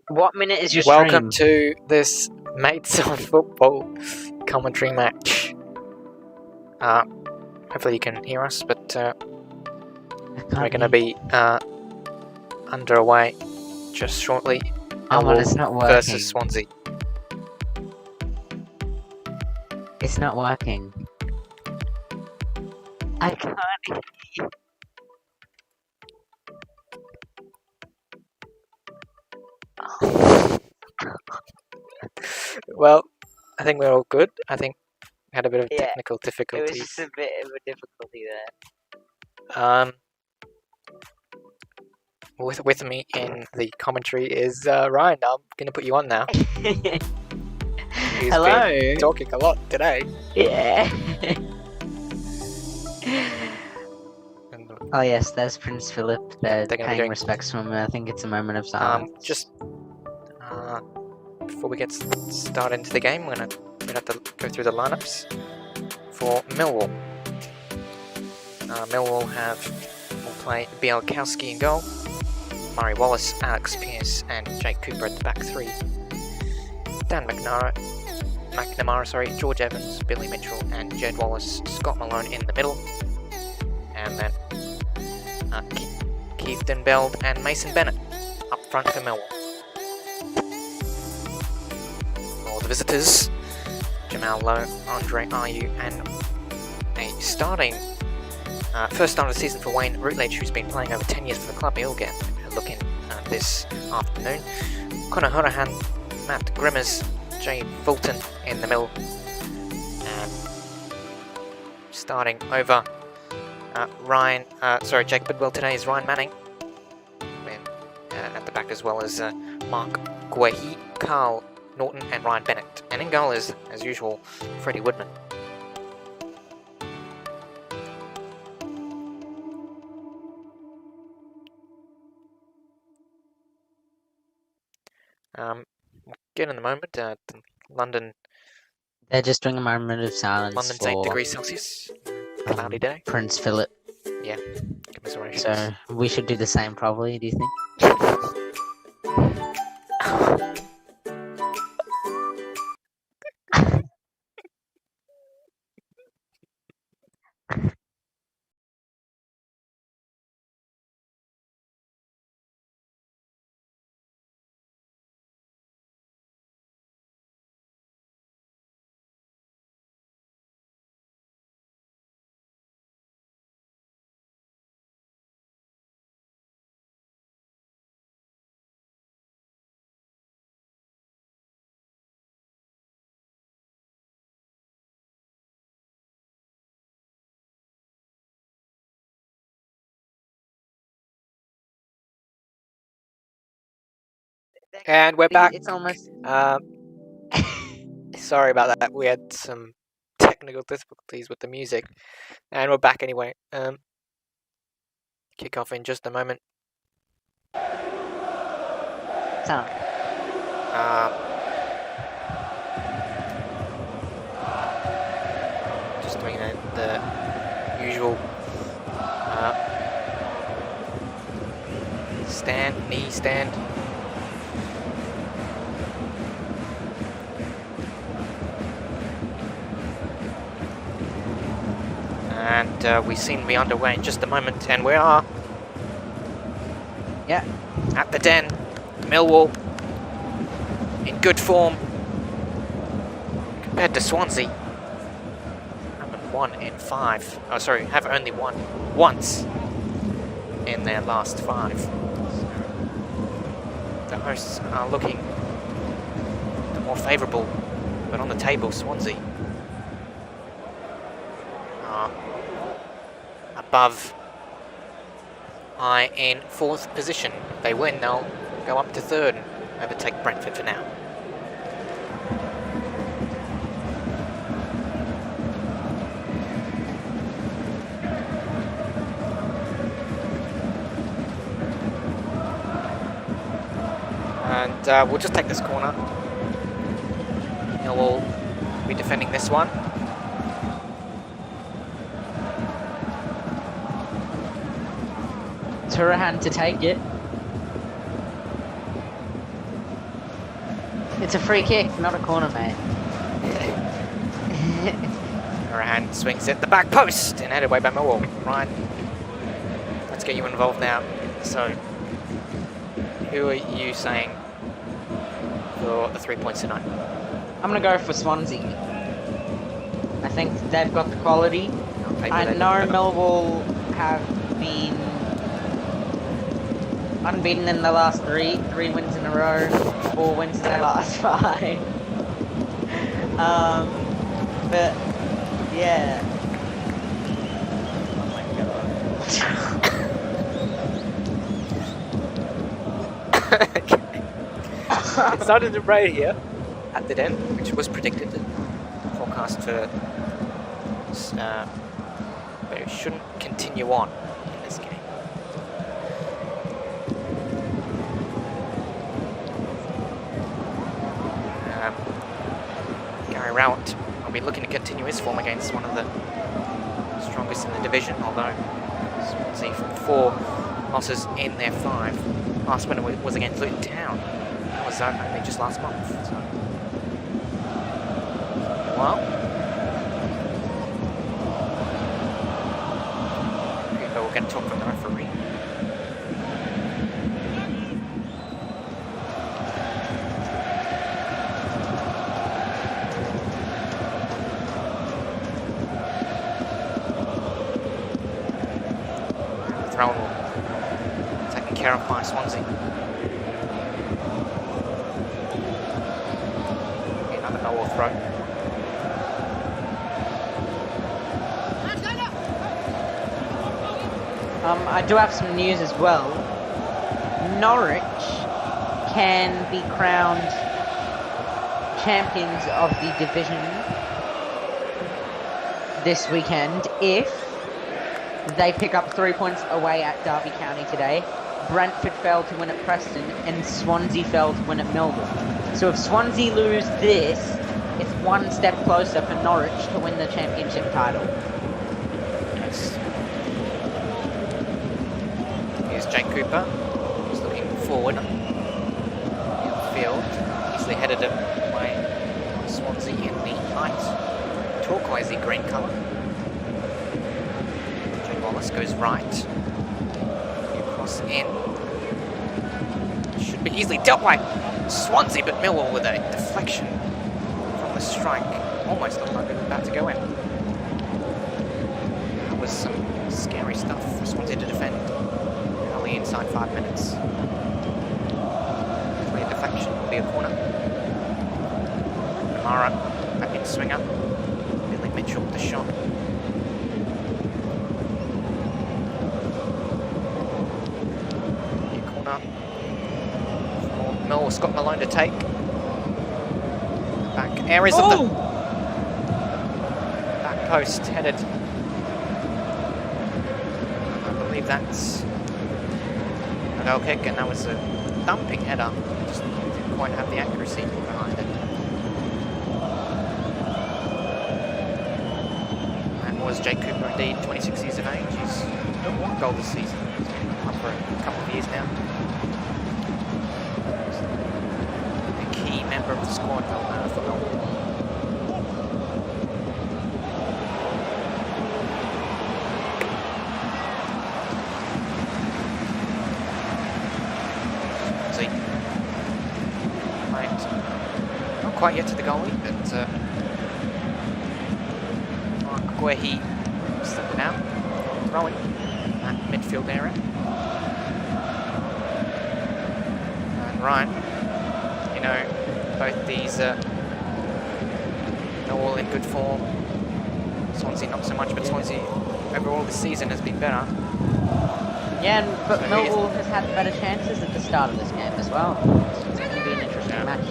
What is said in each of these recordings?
What minute is your Welcome stream? to this Mates on Football commentary match. Hopefully you can hear us, but we're going to be underway just shortly. Oh, but it's Millwall not working. versus Swansea. It's not working. I can't hear you. Well, I think we're all good. I think we had a bit of Yeah, technical It difficulties. was just a bit of a difficulty there. With me in the commentary is Ryan. I'm going to put you on now. He's Hello. been talking a lot today. Yeah. And, Oh yes, there's Prince Philip. They're They're gonna be paying doing- respects to him. I think it's a moment of silence. just before we get started into the game, we're gonna have to go through the lineups for Millwall. Millwall will play Bielkowski in goal, Murray Wallace, Alex Pearce, and Jake Cooper at the back three. Dan McNamara, George Evans, Billy Mitchell, and Jed Wallace, Scott Malone in the middle, and then Keith Denbeld and Mason Bennett up front for Millwall. For the visitors, Jamal Lowe, Andre Ayew, and a first start of the season for Wayne Routledge, who's been playing over 10 years for the club. He'll get a look in this afternoon. Connor Honohan, Matt Grimmers, Jay Fulton in the middle, and starting over Jake Bidwell today is Ryan Manning, at the back, as well as Mark Guehi, Carl Norton, and Ryan Bennett. And in goal is, as usual, Freddie Woodman. Again in the moment, London. They're just doing a moment of silence London's for 8 degrees Celsius, cloudy day. Prince Philip. Yeah, commiserations. So we should do the same, probably. Do you think? And we're back. It's almost. Sorry about that. We had some technical difficulties with the music, and we're back anyway. Kick off in just a moment. Sound. Just doing the usual knee stand. And we seem to be underway in just a moment, and we are. Yeah. At the Den, Millwall in good form compared to Swansea. Haven't won in 5. Oh, sorry, have only won once in their last 5. So the hosts are looking the more favourable, but on the table, Swansea are above in 4th position. If they win, they'll go up to 3rd and overtake Brentford for now. And we'll just take this corner. We'll be defending this one. Turahan to take it. It's a free kick, not a corner, mate. Arahan swings it, the back post, and headed away by Millwall. Ryan, let's get you involved now. So, who are you saying for the 3 points tonight? I'm gonna go for Swansea. I think they've got the quality. I know Millwall have been unbeaten in the last three wins in a row, 4 wins in their last 5. But yeah. Oh my god. It started to rain here at the end, which was predicted. Forecast for, but it shouldn't continue on in this game. Gary Rowett will be looking to continue his form against one of the strongest in the division, although Swansea from 4 losses in their 5. Last winner was against Luton Town. That was only just last month. So. Well, we'll get a talk from the referee. Throw taken care of by Swansea. Another Millwall throw. I do have some news as well. Norwich can be crowned champions of the division this weekend if they pick up 3 points away at Derby County today. Brentford failed to win at Preston and Swansea failed to win at Millwall. So if Swansea lose this, it's 1 step closer for Norwich to win the championship title. Jake Cooper, who's looking forward in field, easily headed up by Swansea in the light turquoisey green colour. Jay Wallace goes right, cross in, should be easily dealt by Swansea, but Millwall with a deflection from the strike, almost looked like it was about to go in. That was some scary stuff for Swansea to defend. Inside 5 minutes. Clear deflection will be a corner. Amara back in swinger. Billy Mitchell with the shot. New corner. Millwall, Scott Malone to take. Back areas of the back post headed. I believe that's goal kick, and that was a thumping header. Just didn't quite have the accuracy behind it. That was Jake Cooper indeed, 26 years of age. He's got 1 goal this season. He's been up for a couple of years now. A key member of the squad for Millwall. Quite yet to the goalie, but where he stepped it out, throwing that midfield area. And Ryan, you know, both these Millwall in good form. Swansea not so much, but Swansea overall this season has been better. Yeah, but so Millwall has had better chances at the start of this game as well. It's going to be an interesting match.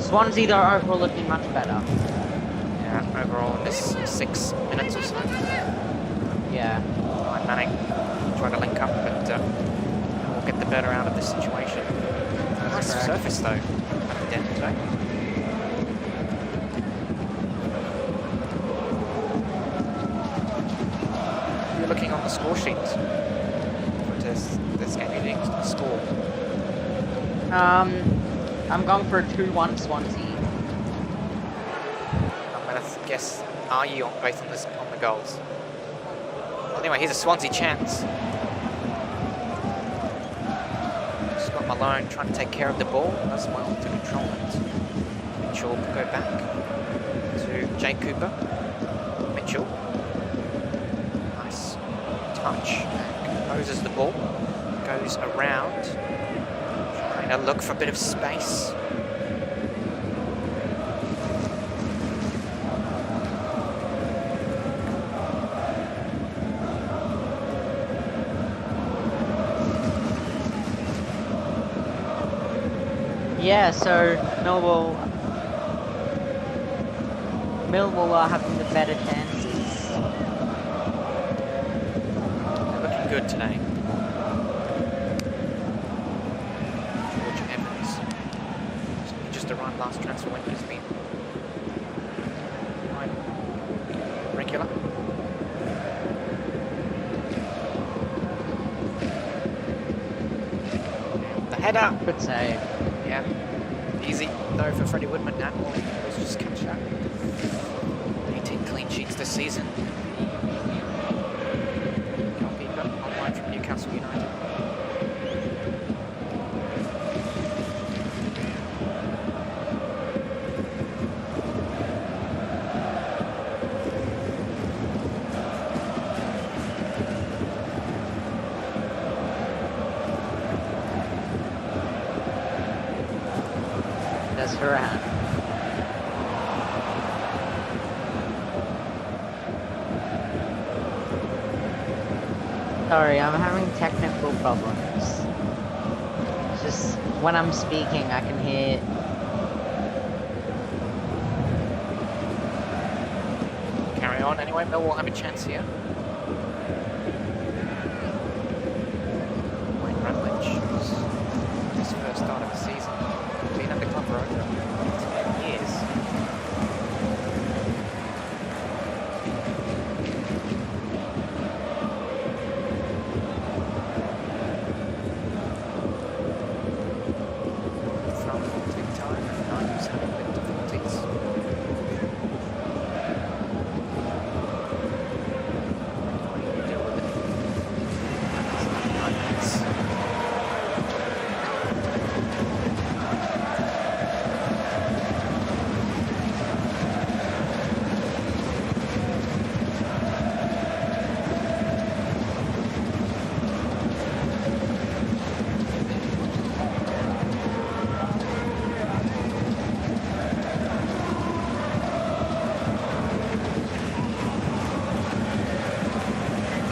Swansea, though, overall looking much better. Yeah, overall in this 6 minutes or so. Yeah. Ryan Manning trying to link up, but we'll get the better out of this situation. Nice surface, though, at the end today. You're looking on the score sheet. What is this game leading to the score? I'm going for a 2-1 Swansea. I'm gonna guess are you based on the goals. Well, anyway, here's a Swansea chance. Scott Malone trying to take care of the ball as well to control it. Mitchell will go back to Jake Cooper. Mitchell. Nice touch. Composes the ball. Goes around. Trying to look for a bit of space. Yeah, so Millwall are having the better chances. They're looking good today. George Evans. He just arrived last transfer window. Has been quite regular. The header. Good save. Yeah, easy though for Freddie Woodman now. Let's just catch that. 18 clean sheets this season. Goalkeeper online from Newcastle United. That's her hand. Sorry, I'm having technical problems. It's just when I'm speaking, I can hear. Carry on anyway. Millwall have a chance here. Wayne Rutledge, his first start of the season. Been at the club for over 10 years. From big time, and he's having a bit of difficulties. Deal with it. That's 9 minutes.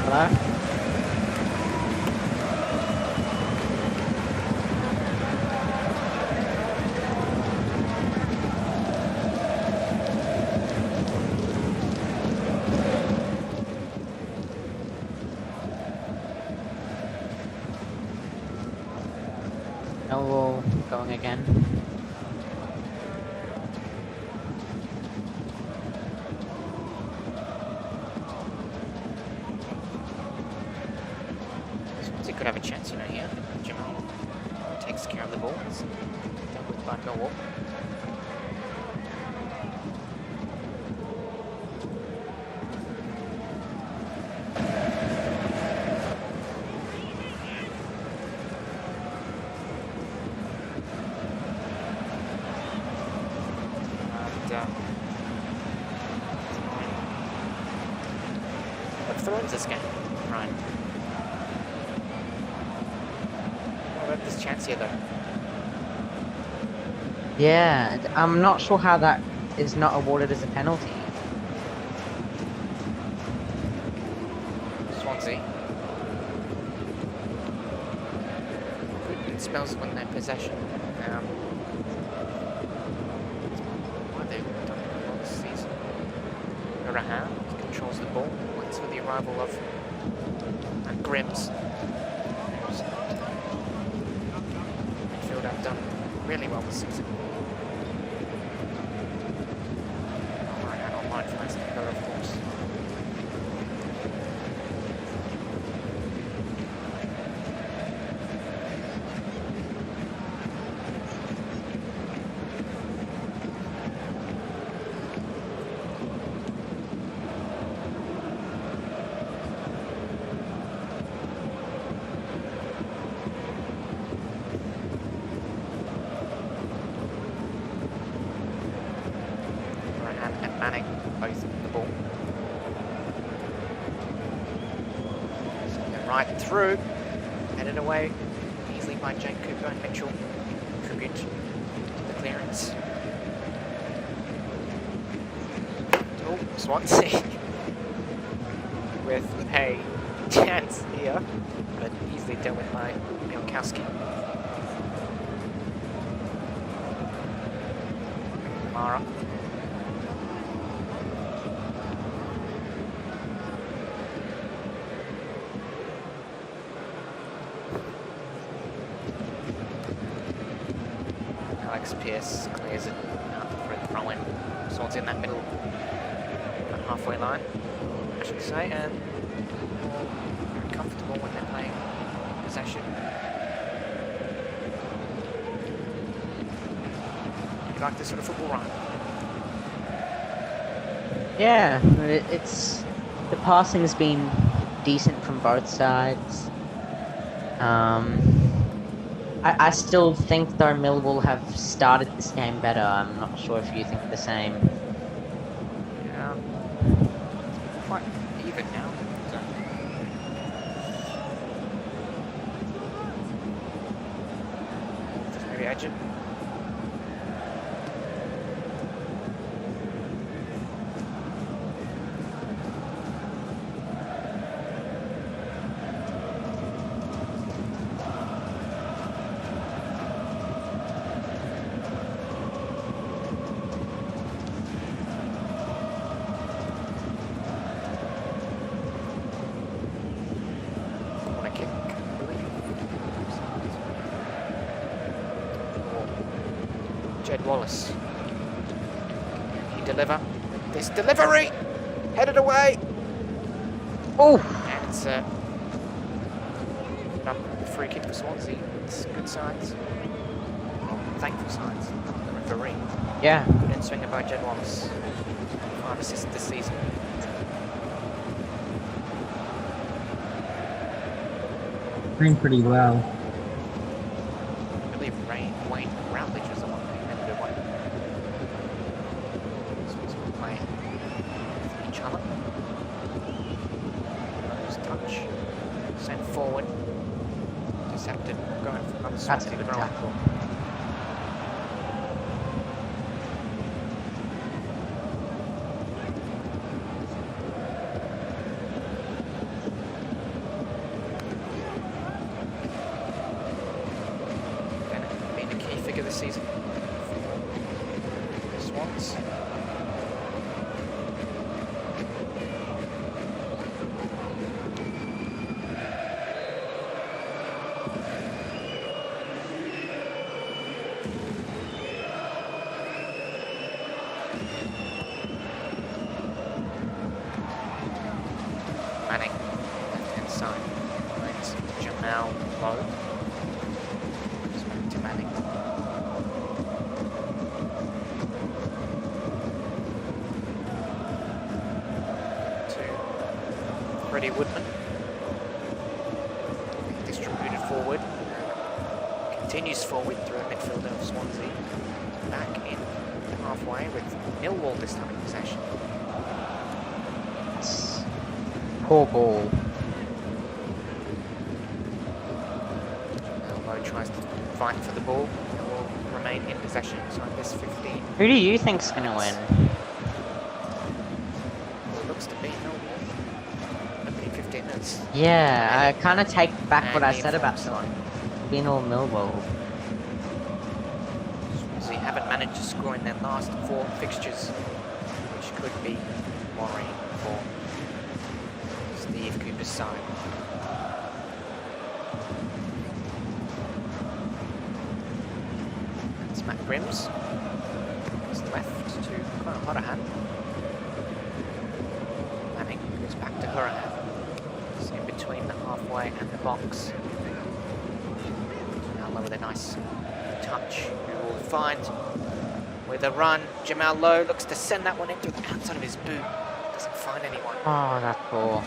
Hello? Millwall going again. Swansea could have a chance, here. Jamal takes care of the ball. It's dealt with by Millwall. What throws this game, Ryan? What about this chance here, though? Yeah, I'm not sure how that is not awarded as a penalty. Swansea. It smells when they're in possession. Why they've done it well this season. Rahan controls the ball, waits for the arrival of Grimms. Midfield have done really well this season. Online and online for Aston Villa, of course. right through. Headed away easily by Jake Cooper and Mitchell. Tribute to the clearance. Oh, Swansea with a chance here, but easily dealt with by Miłkowski. Mara. Alex Pearce clears it out for a throw in. Swansea in that middle, that halfway line, I should say, and very comfortable when they're playing possession. You like this sort of football, Ryan? Yeah, it's the passing has been decent from both sides. I still think though Millwall have started this game better. I'm not sure if you think the same. Yeah, it's quite even now. So. Just maybe edge it. Jed Wallace. Can he deliver? This delivery! Headed away! Oh! And it's a free kick for Swansea. It's good signs. Well, thankful signs. The referee. Yeah. Good in swinger by Jed Wallace. 5 assists this season. Doing pretty well. I believe Wayne Routledge was the one who ended it one. Swansea playing with each other. Nose touch. Sent forward. Intercepted. Going for another That's a Swansea good throw. tackle. Been a key figure this season. Swans. Manning, left-hand side. Right, Jamal Lowe. Back to Manning. To Freddie Woodman. Distributed forward. Continues forward through the midfielder of Swansea. Back in halfway with Millwall this time in possession. Poor ball. Elbow tries to fight for the ball. It will remain in possession inside this 15. Who do you think's gonna win? Looks to be Millwall. Opening 15 minutes. Yeah, I kind of take back what I And said about the informed being all Millwall. Swansea haven't managed to score in their last 4 fixtures, which could be worrying for Steve Cooper's side. It's Matt Grims. It's left to Connor Horahan. Manning goes back to Horahan. It's in between the halfway and the box. Now Lowe with a nice touch. Who will find with a run. Jamal Lowe looks to send that one into the outside of his boot. Doesn't find anyone. Oh, that ball.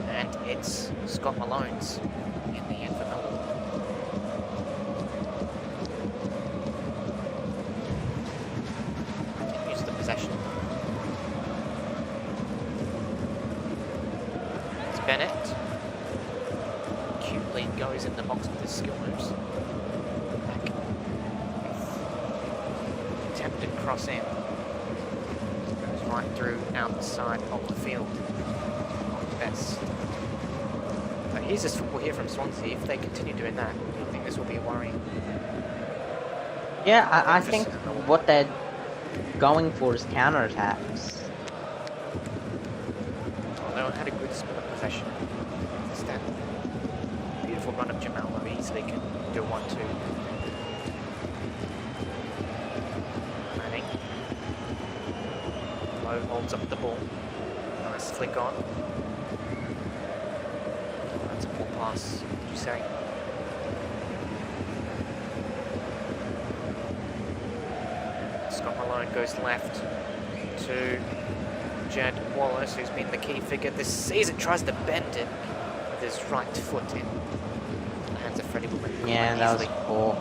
And it's Scott Malone's in the end for Millwall. Continues the possession. It's Bennett. Cutely goes in the box with his skill moves. Back. Attempted cross in. Goes right through outside of the field. Not the best. But here's this football here from Swansea. If they continue doing that, I think this will be worrying. Yeah, I think what they're going for is counter-attacks. Although had a good spell of possession. Just that beautiful run of Jamal where he easily can do 1-2. Manning. Low holds up the ball. Nice flick on. That's a poor pass, would you say? Scott Malone goes left to Jed Wallace, who's been the key figure this season, tries to bend it with his right foot in the hands of Freddie Woodman. Yeah, that was poor.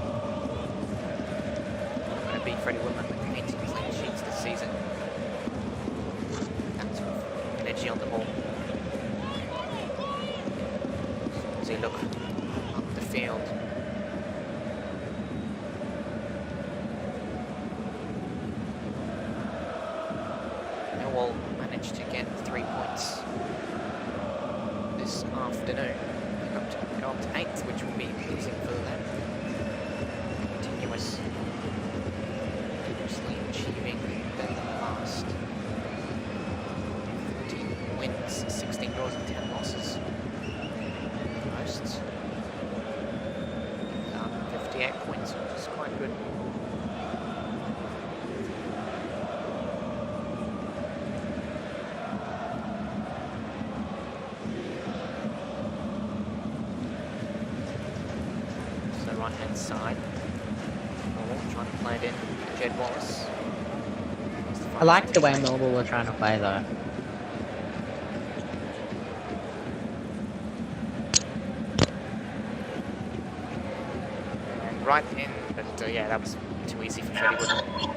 Not going to beat Freddie Woodman with 18 clean sheets this season. That's energy on the ball. As he look up the field. Millwall managed to get 3 points this afternoon. They got to go up to 8th, which will be pleasing for them. Continuously achieving their last 14 wins, 16 draws and 10 losses. Most 58 points, which is quite good. Right-hand side. Trying to play it in. Jed Wallace. I like the way Millwall were trying to play though. And right in, but yeah, that was too easy for Freddie Woodman.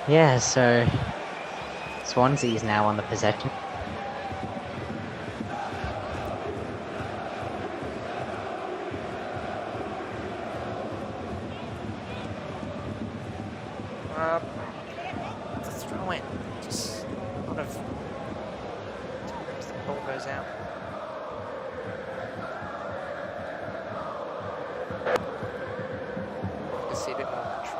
Yeah, so Swansea is now on the possession. The throw in, just a lot of times the ball goes out. To see a bit more control.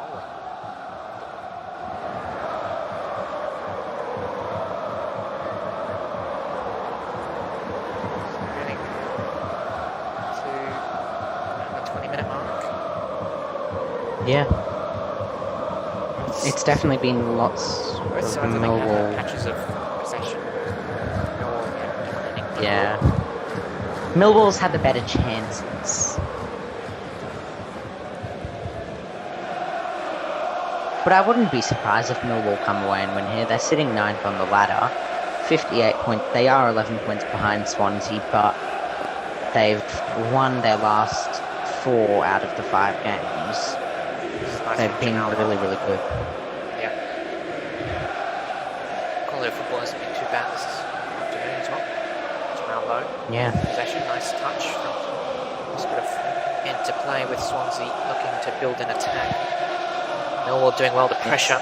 Yeah. It's definitely been lots of Millwall. Patches of possession. Yeah. Millwall's had the better chances. But I wouldn't be surprised if Millwall come away and win here. They're sitting 9th on the ladder. 58 points. They are 11 points behind Swansea, but they've won their last 4 out of the 5 games. They've been really, really good. Yeah. Quality of football hasn't been too bad this afternoon as well. Jamal Lowe. Yeah. Possession, nice touch. Just a bit of interplay with Swansea looking to build an attack. Millwall doing well to pressure.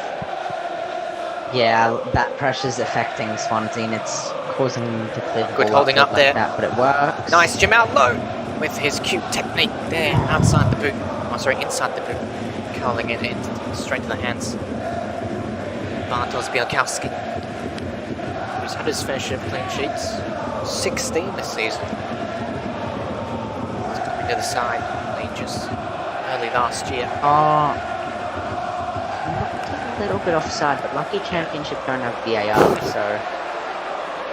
Yeah, that pressure's affecting Swansea and it's causing them to clear the Good ball holding up like there. That, but it works. Nice, Jamal Lowe with his cute technique there outside the boot. Oh, sorry, inside the boot. Curling it in straight to the hands. Bartosz Białkowski, who's had his fair share of clean sheets. 16 this season. He's coming to the side. Just early last year. Oh, a little bit offside, but Lucky Championship don't have VAR, so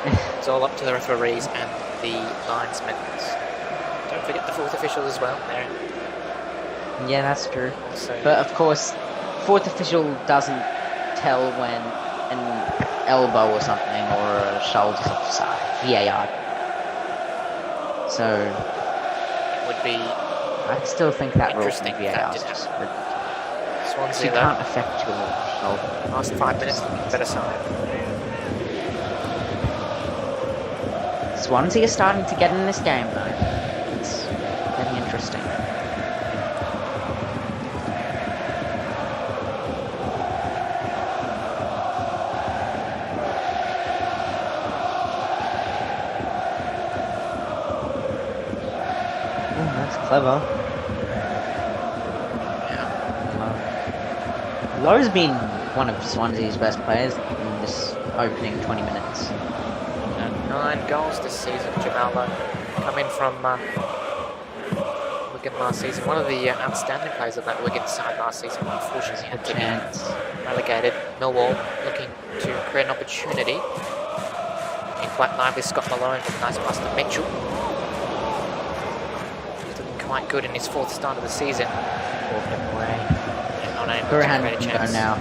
It's all up to the referees and the linesmen. Don't forget the fourth official as well. There. Yeah, that's true. Also, But of course, fourth official doesn't tell when an elbow or something or a shoulder's offside. VAR. So it would be I still think that rule from interesting if that VAR is did just happen. ridiculous. Swansea You though, can't affect your shoulder. last 5 minutes, better side. Swansea are starting to get in this game though. It's getting interesting. Oh, that's clever. Yeah. Lowe's been one of Swansea's best players in this opening 20 minutes. 9 goals this season. Jamal Lowe coming from Wigan last season. One of the outstanding players of that Wigan side last season. Unfortunately, had to be relegated. Millwall looking to create an opportunity. In quite lively, Scott Malone with a nice pass to Mitchell. He's looking quite good in his 4th start of the season. And not able to create a chance. Now.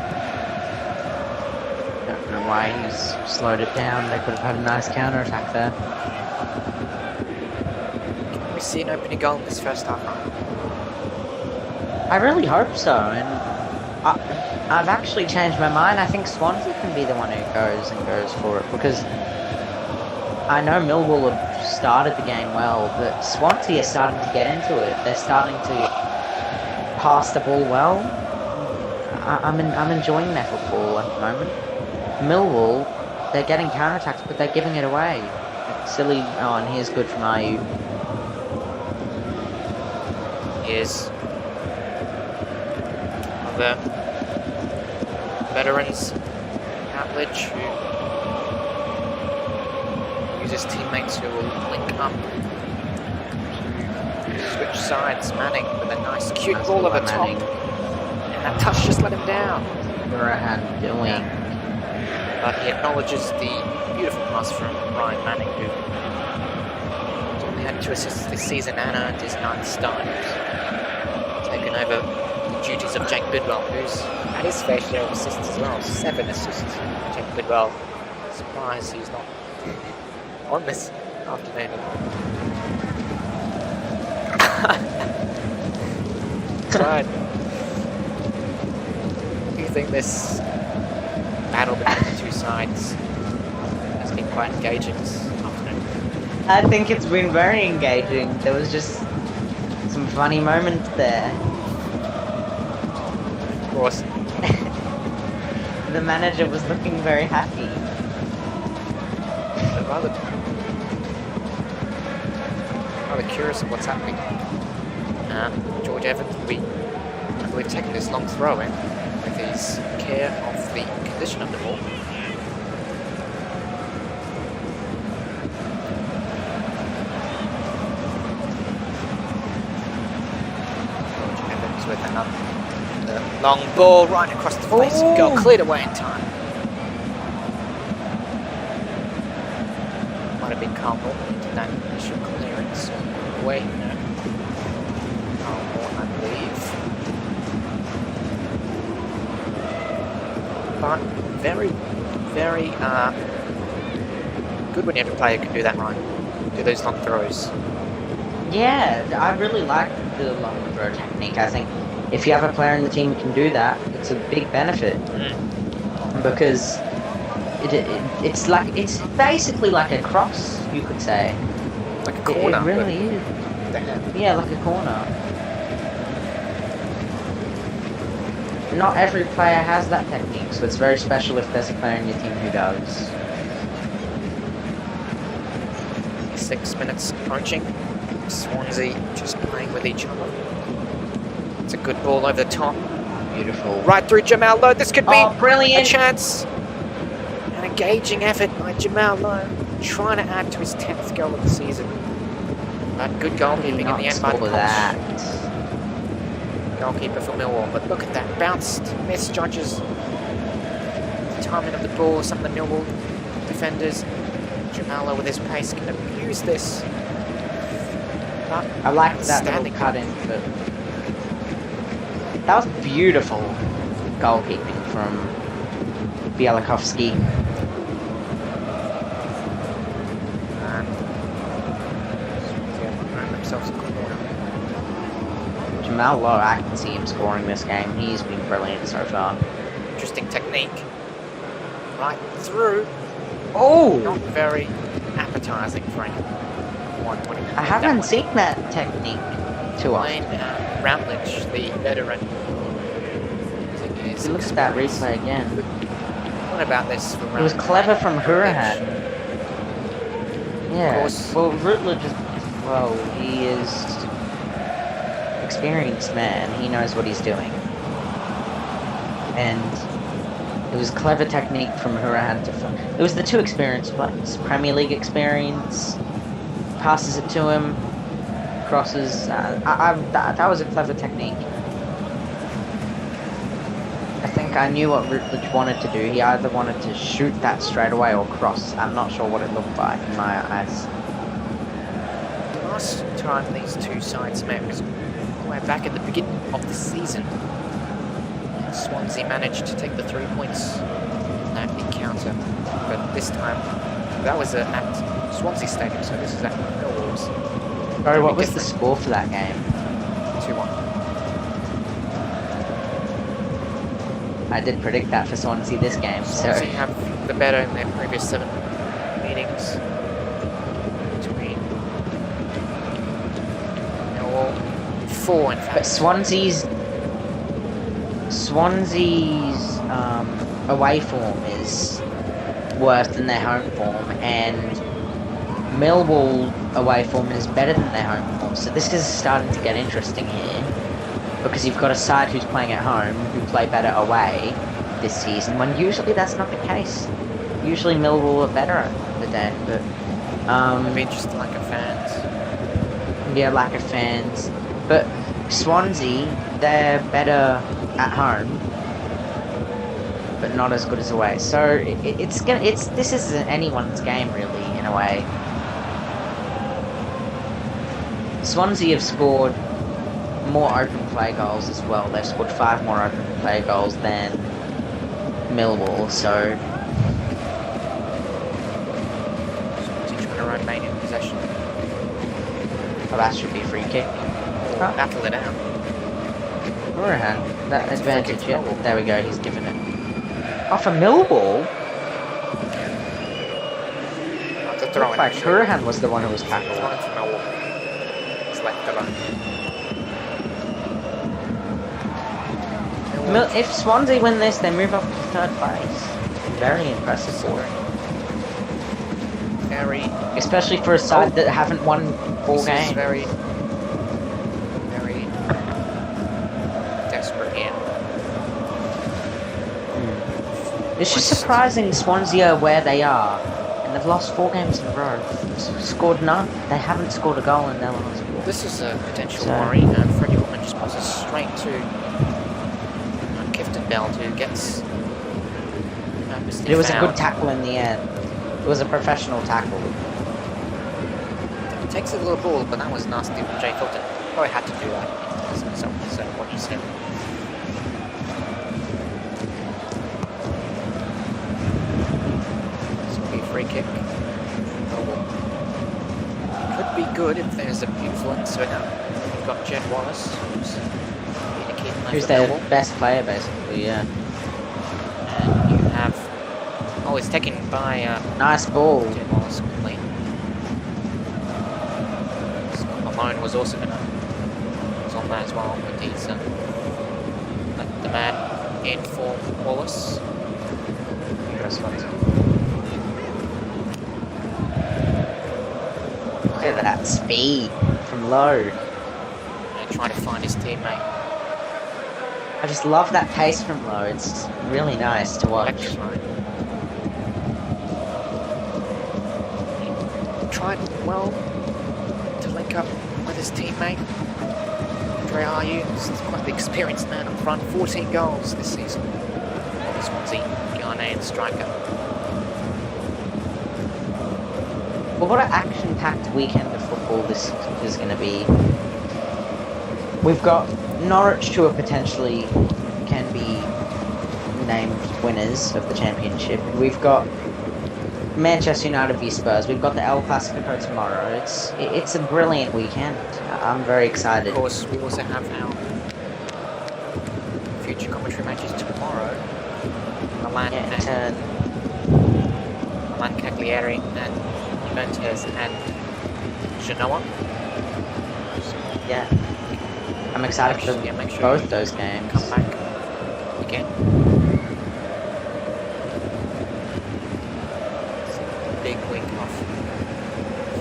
Don't know why he's slowed it down. They could have had a nice counter attack there. Can we see an opening goal in this first half? I really hope so, and I've actually changed my mind. I think Swansea can be the one who goes for it, because I know Millwall have started the game well, but Swansea are starting to get into it. They're starting to pass the ball well. I'm enjoying their football at the moment. Millwall, they're getting counter-attacks, but they're giving it away. It's silly. Oh, and here's good from Ayu. Here's the veterans, Outledge, who uses teammates who will link up to switch sides. Manning with a nice cute ball over top. And that touch just let him down. Burahan doing. But he acknowledges the beautiful pass from Ryan Manning, who only had 2 assists this season and earned his 9th start. Taken over the duties of Jake Bidwell, who's had his fair share of assists as well. 7 assists. Jake Bidwell, surprised he's not on this afternoon. Right. Do you think this battle between the two sides has been quite engaging this afternoon? I think it's been very engaging. There was just some funny moments there. Of course. The manager was looking very happy. I'm rather curious of what's happening. George Evans will be, I believe, taking this long throw in with his care of the condition of the ball. George Evans with another long ball right across the face of goal, cleared away in time. Might have been Carl Morton into that initial clearance. Wait, no. Carl Morton, I believe. But very, very good when you have a player who can do that right. Do those long throws. Yeah, I really like the long throw technique. I think if you have a player in the team who can do that, it's a big benefit. Because it's basically like a cross, you could say. Like a corner. It really is. Yeah, like a corner. Not every player has that technique, so it's very special if there's a player in your team who does. 6 minutes approaching. Swansea just playing with each other. It's a good ball over the top. Beautiful. Right through Jamal Lowe. This could be brilliant. a chance. An engaging effort by Jamal Lowe, trying to add to his 10th goal of the season. But good goalkeeping in the end by the goalkeeper for Millwall. But look at that, bounced, misjudges the timing of the ball. Some of the Millwall defenders. Jamal Lowe with his pace can abuse this. But I liked that little outstanding cut in, but that was beautiful goalkeeping from Bielakovsky. And earned themselves a corner. Jamal Lowe, I can see him scoring this game. He's been brilliant so far. Interesting technique. Right through. Oh! Not very appetizing for anyone. I haven't seen that technique too often. Routledge, the veteran. He looks at that replay again. What about this for It was clever from Hurahan. Yeah. Of course. Well, Routledge is, well, he is experienced man. He knows what he's doing. And it was clever technique from Hurahan to. It was the two experienced players. Premier League experience. Passes it to him. Crosses. That was a clever technique. I think I knew what Routledge wanted to do. He either wanted to shoot that straight away or cross. I'm not sure what it looked like in my eyes. The last time these two sides met was way back at the beginning of the season. Swansea managed to take the 3 points in that encounter, but this time that was at Swansea Stadium, so this is at Millwall. Sorry, what was the score for that game? 2-1. I did predict that for Swansea this game, so... Swansea have the better in their previous 7 meetings between Millwall. 4 in fact. But Swansea's away form is worse than their home form, and Millwall away form is better than their home form. So this is starting to get interesting here, because you've got a side who's playing at home who play better away this season, when usually that's not the case. Usually Millwall are better at the day, but Maybe just lack of fans. yeah, lack of fans. But Swansea, they're better at home, but not as good as away. So this is anyone's game really, in a way. Swansea have scored more open play goals as well. They've scored 5 more open play goals than Millwall. So Swansea trying to remain in possession. oh, that should be a free kick. Battle it out. Hurahan, that It's a free advantage, kick yeah. for Millwall. There we go, he's given it. Oh, for Millwall? The throw Looked like Hurahan was the one who was tackled. Throw in for Millwall. It's left alone. If Swansea win this, they move up to 3rd place. Very impressive for it. Very, Especially for a side that haven't won 4 this is games. very desperate here. It's just surprising Swansea are where they are. And they've lost 4 games in a row. Scored none. They haven't scored a goal in their last 4. This is a potential So- worry, and Freddie Woodman just passes straight to Kifton Bell, who gets It was a good tackle in the end. It was a professional tackle. He takes a little ball, but that was nasty from Jay Fulton. Probably had to do that. So what you said. This will be a free kick. Could be good if there's a beautiful inswinger. You've got Jed Wallace, who's been a key player Who's for their Millwall. best player, basically, yeah. And you have... Oh, it's taken by Nice ball. Jed Wallace quickly. Scott Malone was also on that as well, but he's let the man in for Wallace. Look at that speed from Lowe. And trying to find his teammate. I just love that pace from Lowe. It's really nice to watch. Electrifying. He tried well to link up with his teammate. Andre Ayew is quite the experienced man up front. 14 goals this season. Swansea, Ghanaian striker. Well, what an action-packed weekend of football football this is going to be. We've got Norwich, who are potentially can be named winners of the championship. We've got Manchester United v Spurs. We've got the El Clasico tomorrow. It's a brilliant weekend. I'm very excited. Of course, we also have our future commentary matches tomorrow. Milan Cagliari and Juventus and Genoa. Yeah, I'm excited for both those games. Come back again. Big week of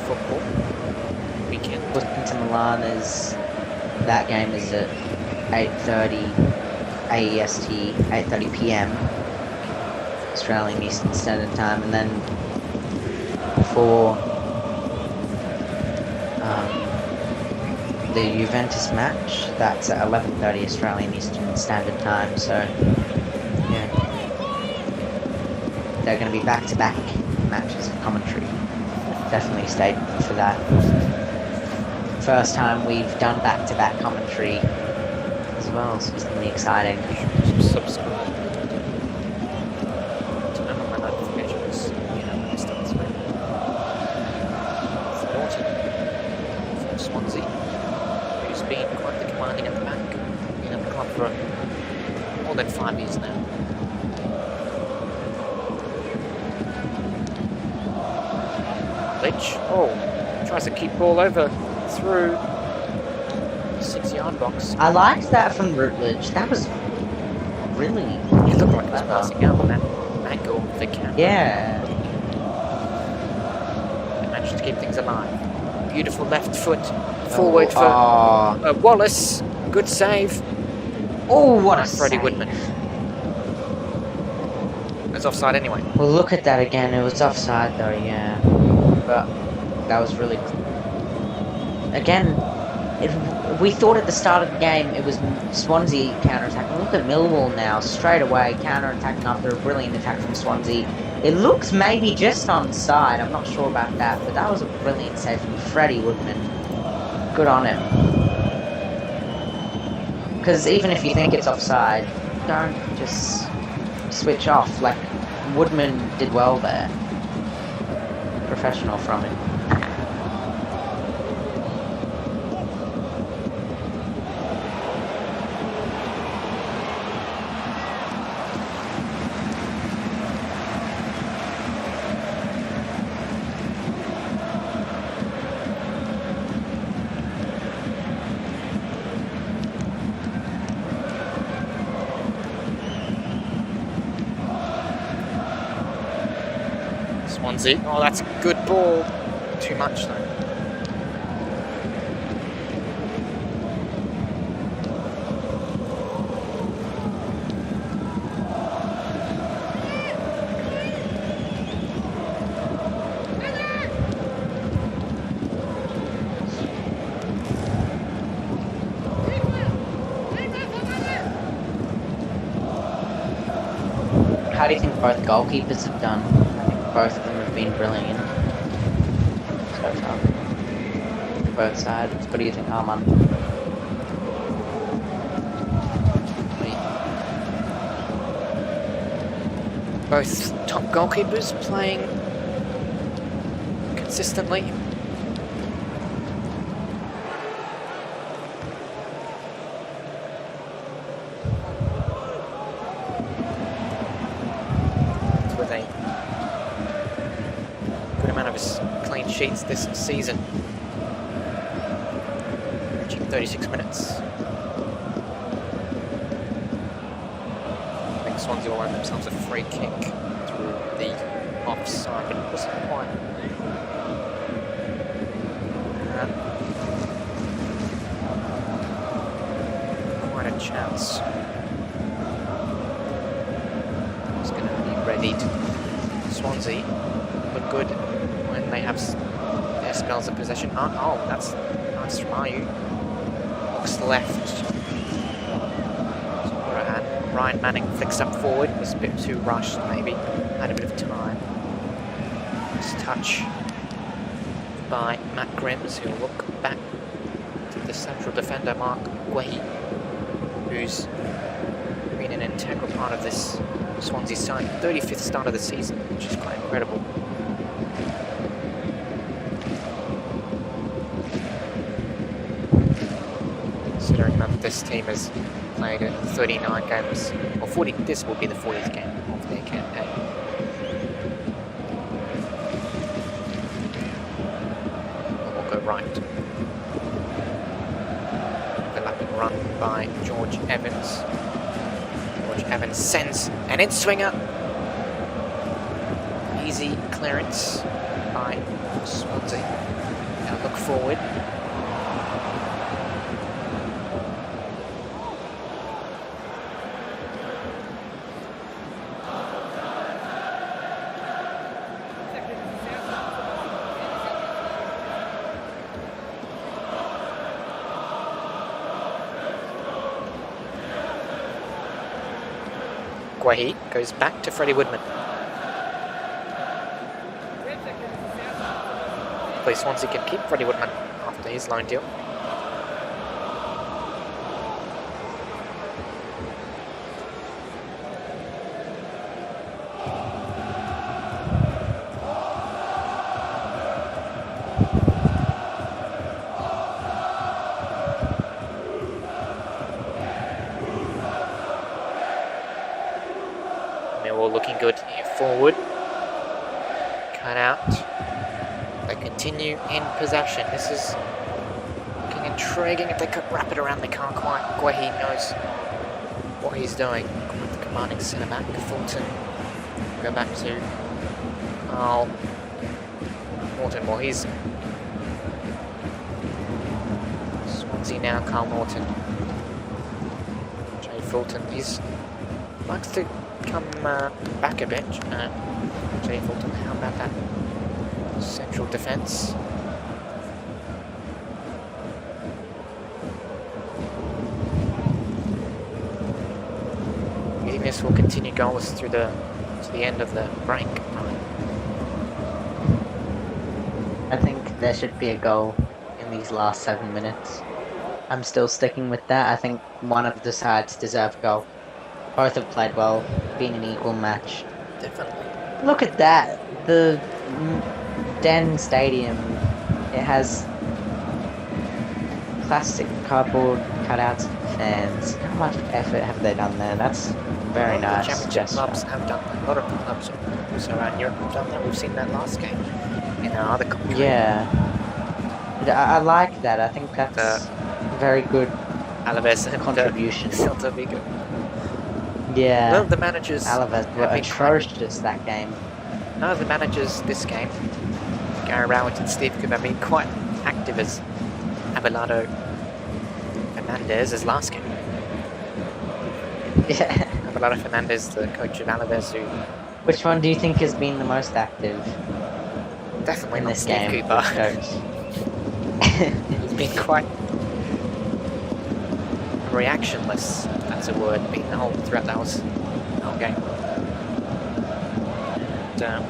football weekend. Into Milan that game is at 8:30 AEST, 8:30 PM Australian Eastern Standard Time, and then for the Juventus match, that's at 11:30 Australian Eastern Standard Time. So yeah, they're going to be back-to-back matches of commentary. Definitely stay for that. First time we've done back-to-back commentary as well, so it's going to be exciting. Subscribe. Turn on my notifications. You know when it starts. Thornton from Swansea, who's been quite the commanding at the back. Been at the club for more than 5 years now. Lich, tries to keep ball over through the 6-yard box. I liked that from Routledge. That was really. It looked like he was passing out on that angle of the camera. Yeah. They managed to keep things alive. Beautiful left foot forward for Wallace. Good save. Oh, what a Freddie save. Woodman. It's offside anyway. Well, look at that again. It was offside though, yeah. But that was really. Again, we thought at the start of the game it was Swansea counter-attacking. Look at Millwall now, straight away counter-attacking after a brilliant attack from Swansea. It looks maybe just onside, I'm not sure about that, but that was a brilliant save from Freddie Woodman. Good on him. Because even if you think it's offside, don't just switch off. Like, Woodman did well there. Professional from him. Swansea. Oh, that's a good ball. Too much though. How do you think both goalkeepers have done? I think both of them have been brilliant so far. Both sides. What do you think, Arman? Both top goalkeepers playing consistently. With a good amount of his clean sheets this season. Reaching 36 minutes. I think Swansea will land themselves a free kick through the offside, but it wasn't quite. Quite a chance. It's going to be readied. Swansea look good when they have their spells of possession. Oh, that's nice from Ayu. Looks left. Ryan Manning flicks up forward, was a bit too rushed maybe, had a bit of time. Nice touch by Matt Grims, who will look back to the central defender Mark Guehi, who's been an integral part of this Swansea side. 35th start of the season, which is quite incredible. Considering that this team has played 39 games, or 40, this will be the 40th game of their campaign. We'll go right. Overlapping run by George Evans. George Evans sends an in-swinger. Easy clearance by Swansea. Now look forward. Guehi goes back to Freddie Woodman. Hopefully Swansea can keep Freddie Woodman after his loan deal. Millwall looking good here forward. Cut out. They continue in possession. This is looking intriguing. If they could wrap it around, they can't quite. Guehi knows what he's doing. The commanding centre back, Fulton. Go back to Carl Morton. Well, he's Swansea now. Carl Morton. Jay Fulton. He's likes to come back a bit. Jay Fulton. How about that? Central defence. This will continue goalless through to the end of the break. I think there should be a goal in these last 7 minutes. I'm still sticking with that. I think one of the sides deserve a goal. Both have played well, been an equal match. Definitely. Look at that. The Den Stadium, it has plastic cardboard cutouts for fans. How much effort have they done there? That's very nice. Championship clubs have done that. A lot of clubs also around Europe have done that. We've seen that last game in our other countries. Yeah. I like that. I think that's very good Alaves contribution. Celta Vigo. Yeah. None of the managers Alaves were atrocious that game. None of the managers this game, Gary Rowett and Steve Cooper, have been quite active as Abelardo Fernandez as last game. Yeah. Abelardo Fernandez, the coach of Alaves, who... Which one do you think has been the most active? Definitely in not this Steve game, Cooper. He's been quite reactionless, if that's a word, being the whole throughout the whole game. And,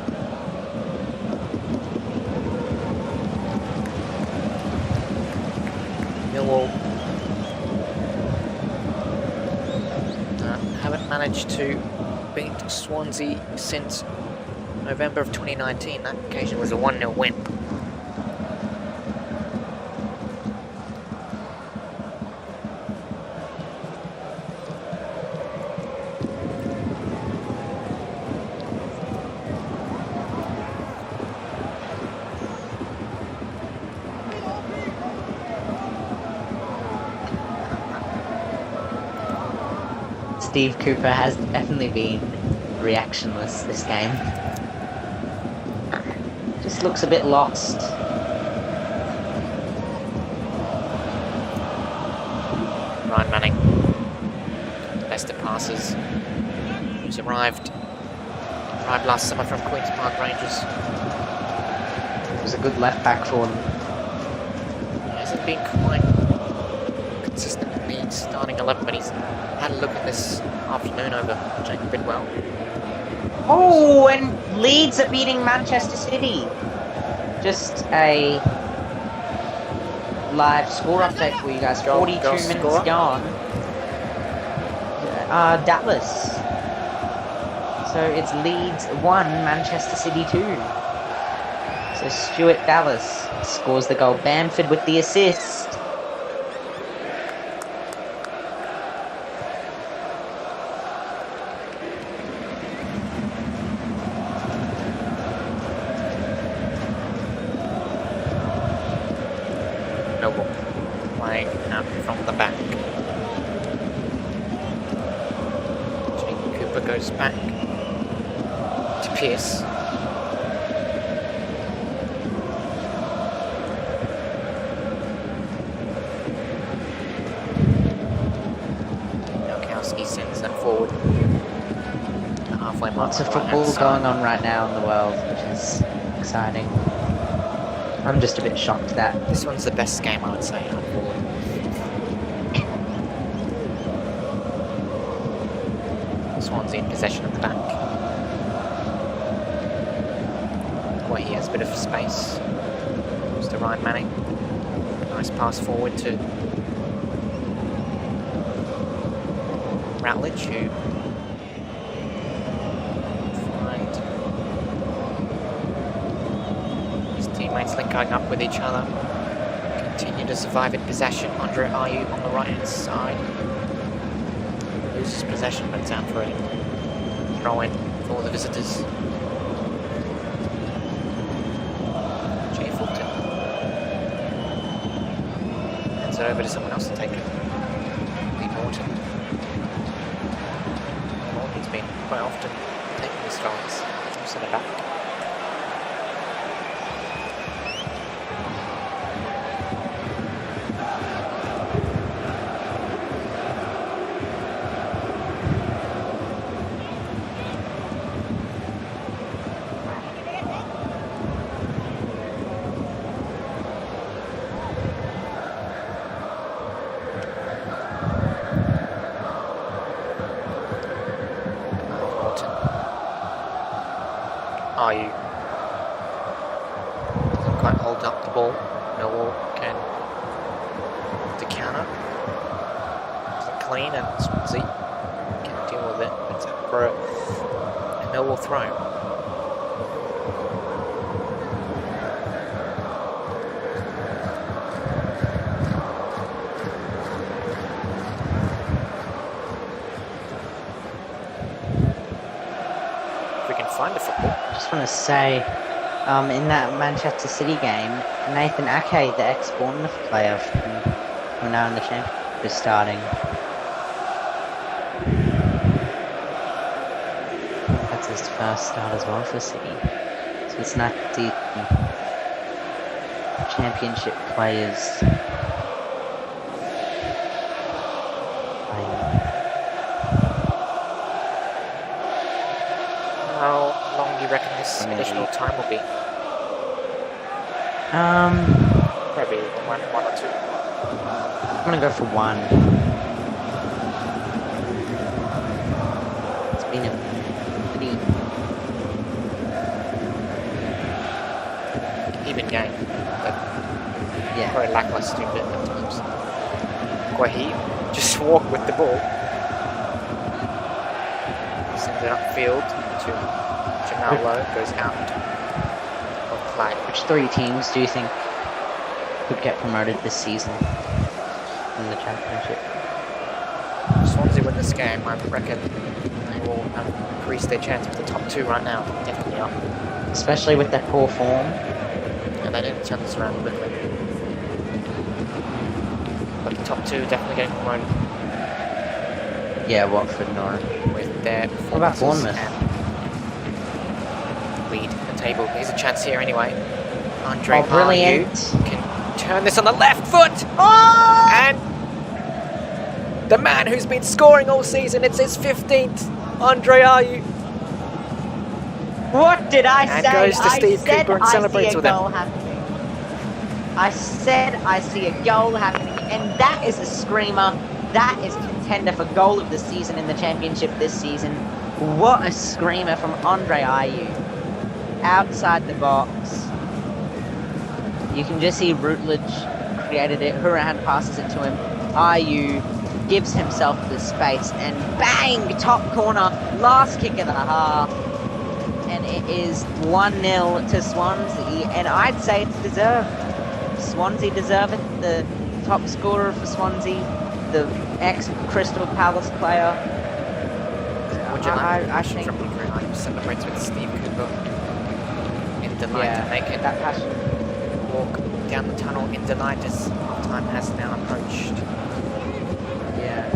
Millwall haven't managed to beat Swansea since November of 2019. That occasion was a 1-0 win. Steve Cooper has definitely been reactionless this game. Just looks a bit lost. Ryan Manning, best of passes, who's arrived last summer from Queen's Park Rangers. It was a good left back for them. He hasn't been quite consistent in the starting 11, but he's had a look at this afternoon over Jacob Bidwell. Oh, and Leeds are beating Manchester City. Just a live score update for you guys. 42 minutes gone. Dallas. So it's Leeds 1, Manchester City 2. So Stuart Dallas scores the goal. Bamford with the assist. Millwall playing out from the back. Jake Cooper goes back to Pierce. Nowkowski sends that forward. The halfway mark. Lots of football going on right now in the world, which is exciting. I'm just a bit shocked that This one's the best game, I would say. Swansea in possession at the back. Where he has a bit of space. Goes to Ryan Manning. Nice pass forward to Routledge, who find his teammates linking up with each other. Continue to survive in possession. Andre Ayew on the right hand side. Loses possession, but it's out for a throw in for the visitors. Jay Fulton hands it over to someone else to take it. Lee Morton. Morton's been quite often taking his throws from centre back. Ayew doesn't quite hold up the ball. Millwall can the counter. Isn't clean and Swansea can deal with it. It's up for a Millwall throw. If we can find the football. I just want to say, in that Manchester City game, Nathan Ake, the ex-Bournemouth player from now in the championship, is starting. That's his first start as well for City. So it's nice to see championship players playing. How long do you reckon this additional time will be? Probably one or two. I'm gonna go for 1. It's been a pretty Even game, but yeah. very lacklustre a bit at times. Guahi just walk with the ball. Sends it upfield to Jamal Lowe, goes out of play. Which 3 teams do you think could get promoted this season in the championship? Swansea win this game, I reckon they will have increased their chance with the top 2 right now. Definitely up. Especially with their poor form. And they didn't turn this around quickly. But the top 2 definitely getting promoted Yeah, Watford, Norwich. with their What about performances Bournemouth? and lead the table. Here's a chance here anyway. Andre Oh, brilliant. Ayew can turn this on the left foot! Oh! And the man who's been scoring all season, it's his 15th, Andre Ayew. What did I And say? goes to Steve said Cooper and I celebrates see a with him. goal happening. I said I see a goal happening, and that is a screamer. That is contender for goal of the season in the championship this season. What a screamer from Andre Ayew. Outside the box. You can just see Routledge created it. Hurahan passes it to him. Ayew gives himself the space and bang! Top corner. Last kick of the half. And it is 1-0 to Swansea. And I'd say it's deserved. Swansea deserve it. The top scorer for Swansea, the ex-Crystal Palace player. Would you like I think from Hungary celebrates with Steve Cooper in delight to make it that passion. walk down the tunnel in delight as half-time has now approached. Yeah.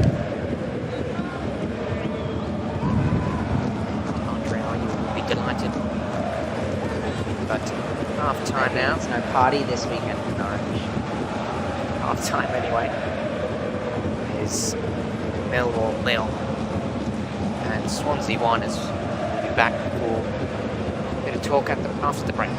Andre Ayew will be delighted. But half-time now. There's no party this weekend in Norwich. Half-time anyway. Is Millwall 0. And Swansea 1 is will be back for a bit of talk after the break.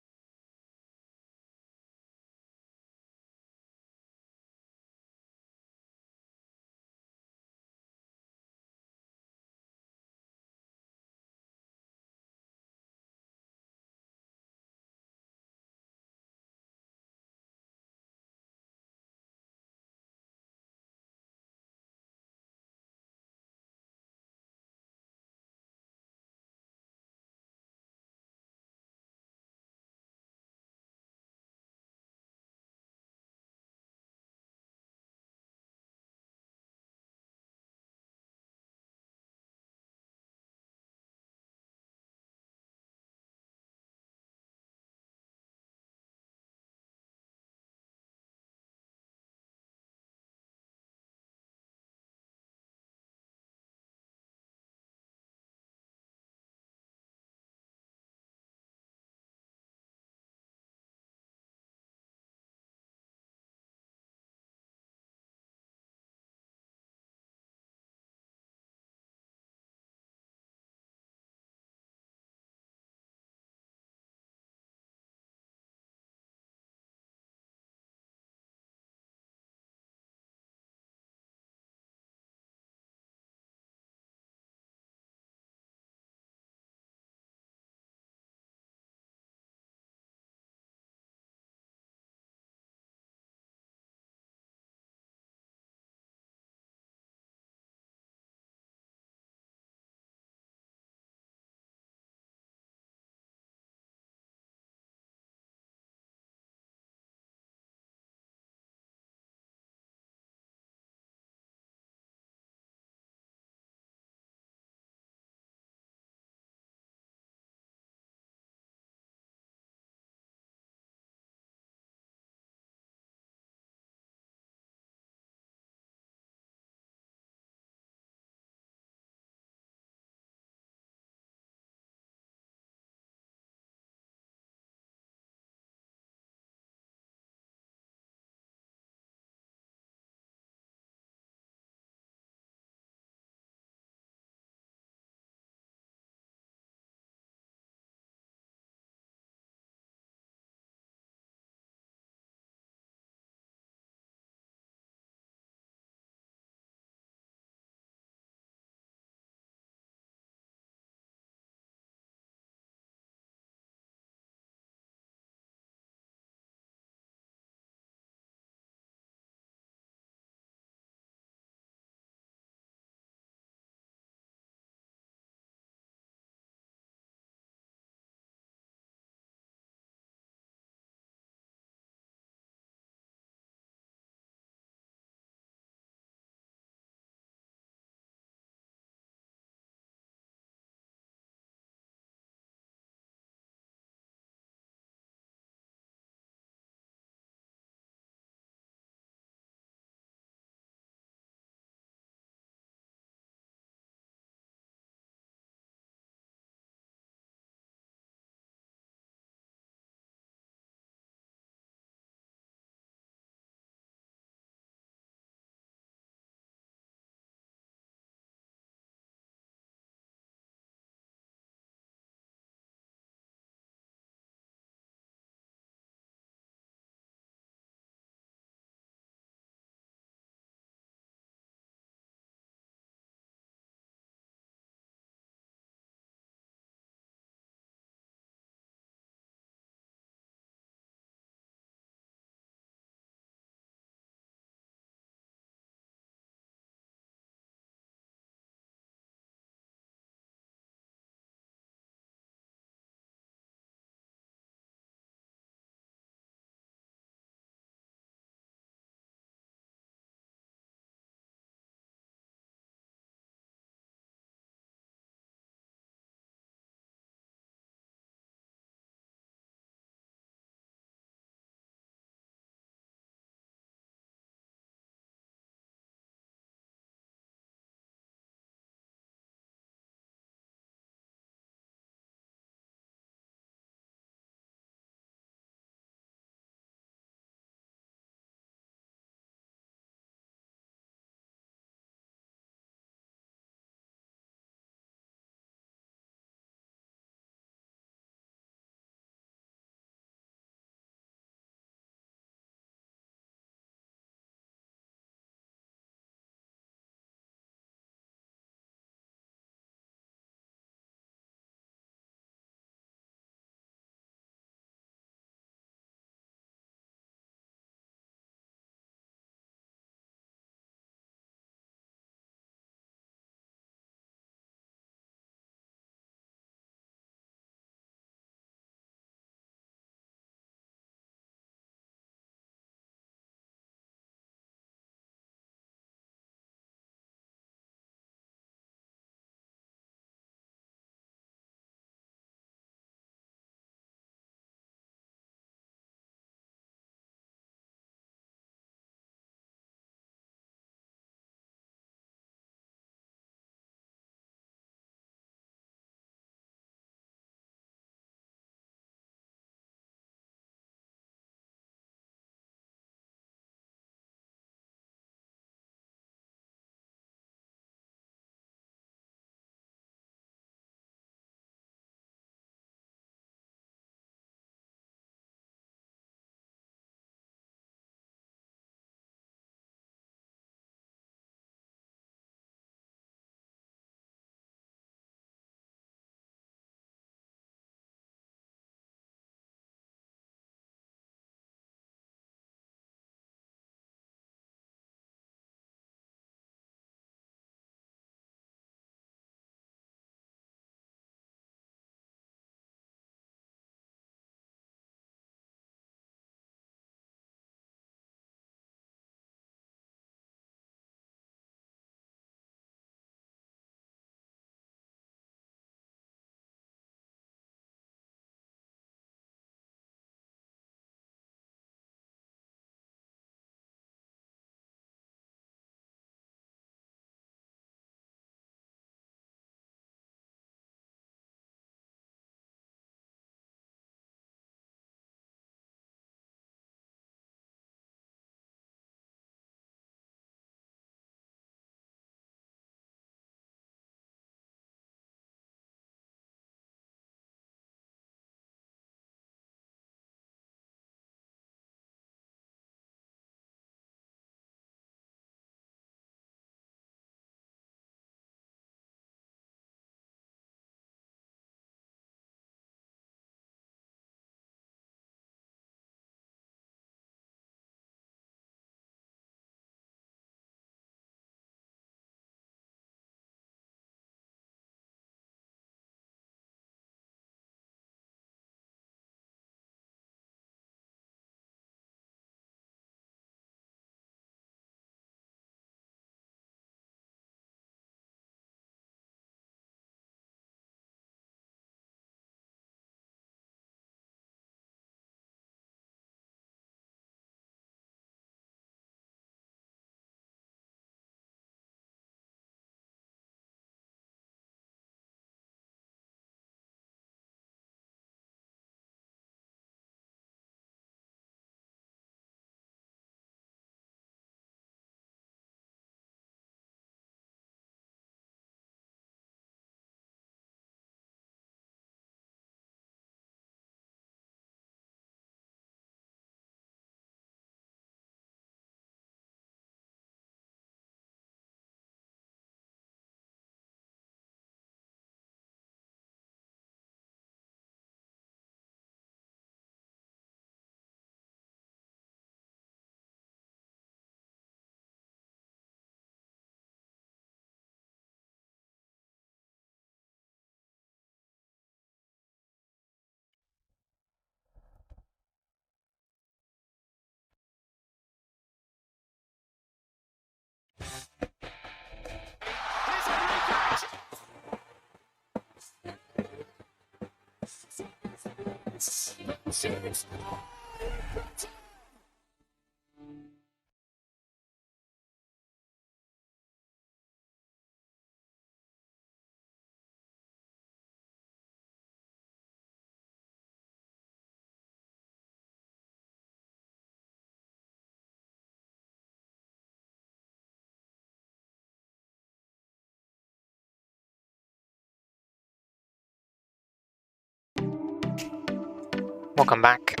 Welcome back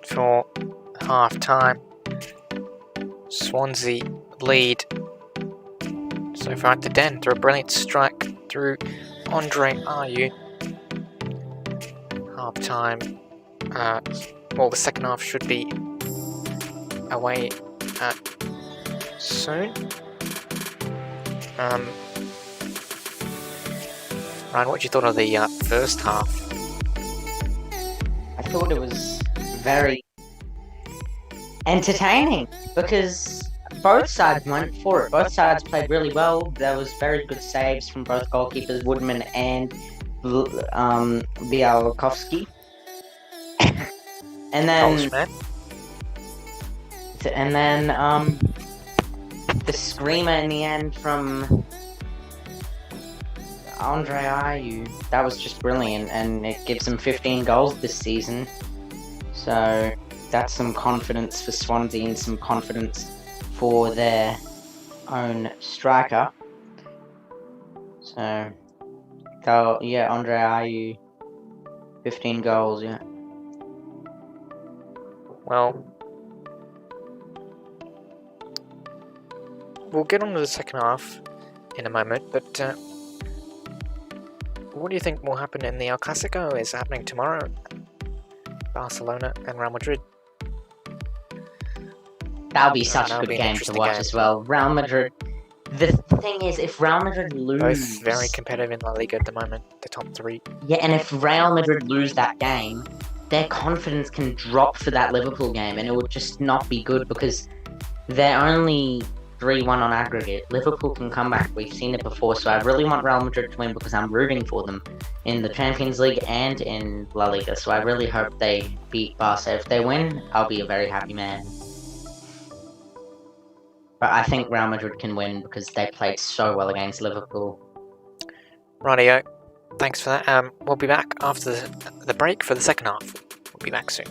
for half time. Swansea lead so far at the Den through a brilliant strike through Andre Ayew. Half time. Well, the second half should be away soon. Ryan, what do you thought of the first half? I thought it was very entertaining because both sides went for it. Both sides played really well. There was very good saves from both goalkeepers, Woodman and Białkowski. and then the screamer in the end from Andre Ayew, that was just brilliant, and it gives him 15 goals this season. So that's some confidence for Swansea and some confidence for their own striker. So, yeah, Andre Ayew, 15 goals, yeah. Well, we'll get on to the second half in a moment, but what do you think will happen in the El Clasico? Is happening tomorrow? Barcelona and Real Madrid. That'll be such a good game to watch as well. Real Madrid. The thing is, if Real Madrid lose... Both very competitive in La Liga at the moment, the top three. Yeah, and if Real Madrid lose that game, their confidence can drop for that Liverpool game, and it would just not be good because they're only 3-1 on aggregate. Liverpool can come back. We've seen it before, so I really want Real Madrid to win because I'm rooting for them in the Champions League and in La Liga. So I really hope they beat Barca. If they win, I'll be a very happy man. But I think Real Madrid can win because they played so well against Liverpool. Rightio. Thanks for that. We'll be back after the break for the second half. We'll be back soon.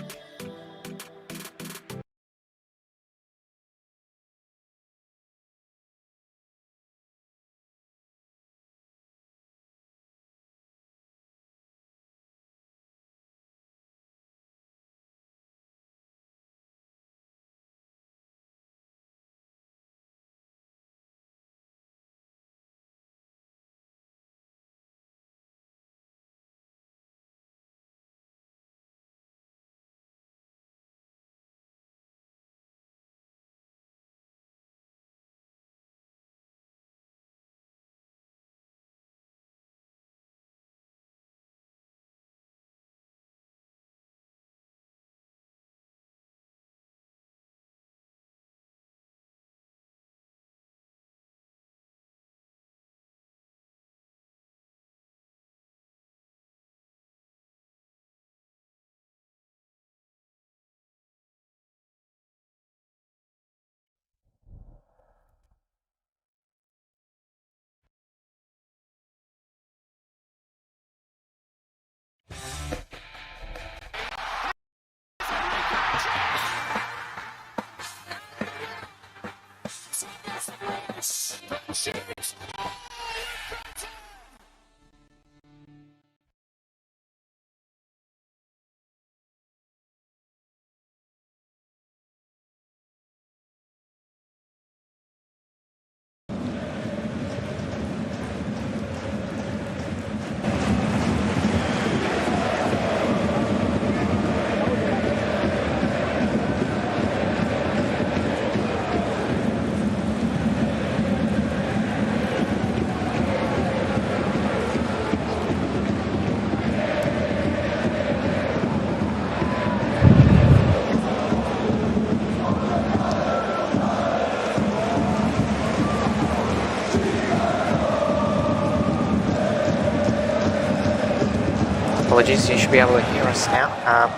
Apologies, you should be able to hear us now.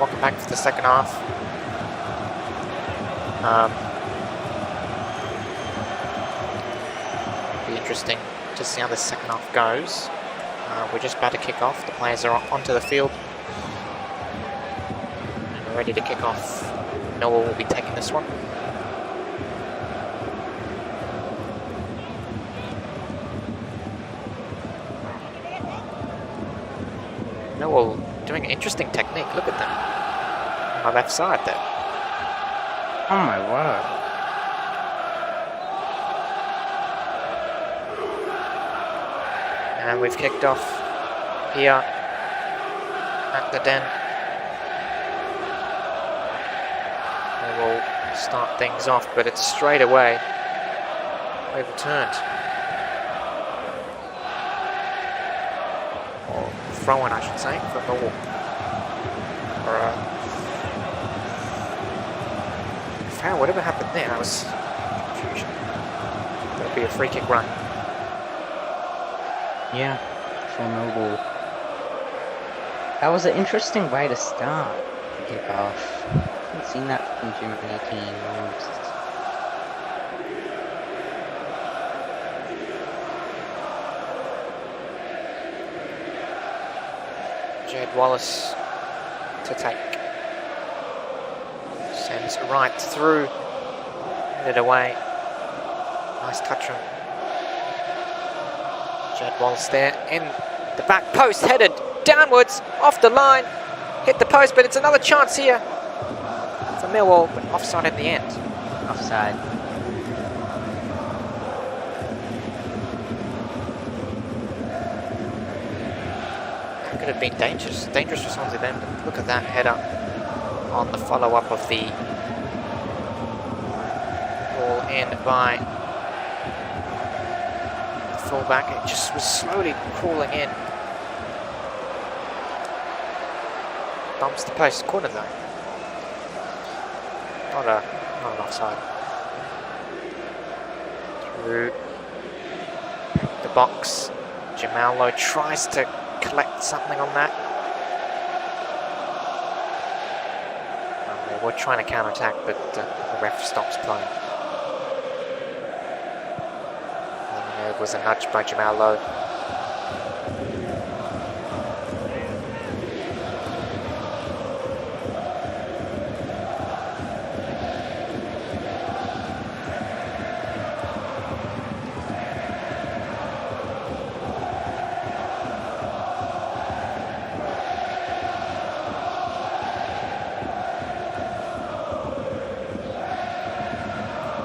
Welcome back for the second half. Be interesting to see how the second half goes. We're just about to kick off. The players are onto the field. And we're ready to kick off. Millwall will be taking this one. Millwall doing an interesting technique. Look at them. On my left side there. Oh my word. And we've kicked off here at the Den. We will start things off, but it's straight away overturned. Or throw-in, I should say, for Millwall. Or foul, whatever happened there, that was confusion. That'll be a free kick run. Yeah, for Millwall. That was an interesting way to start the kick-off. I haven't seen that from too many teams. Jed Wallace to take. Sends it right through. Headed away. Nice touch from Jed Wallace there. In the back post, headed downwards, off the line. Hit the post, but it's another chance here for Millwall, but offside at the end. Offside. That could have been dangerous for Swansea then, but look at that header on the follow-up of the ball in by the fullback. It just was slowly crawling in. Bumps the post, corner though. Not an offside. Through the box. Jamal Lowe tries to collect something on that. They were trying to counter-attack, but the ref stops play. And it was a nudge by Jamal Lowe.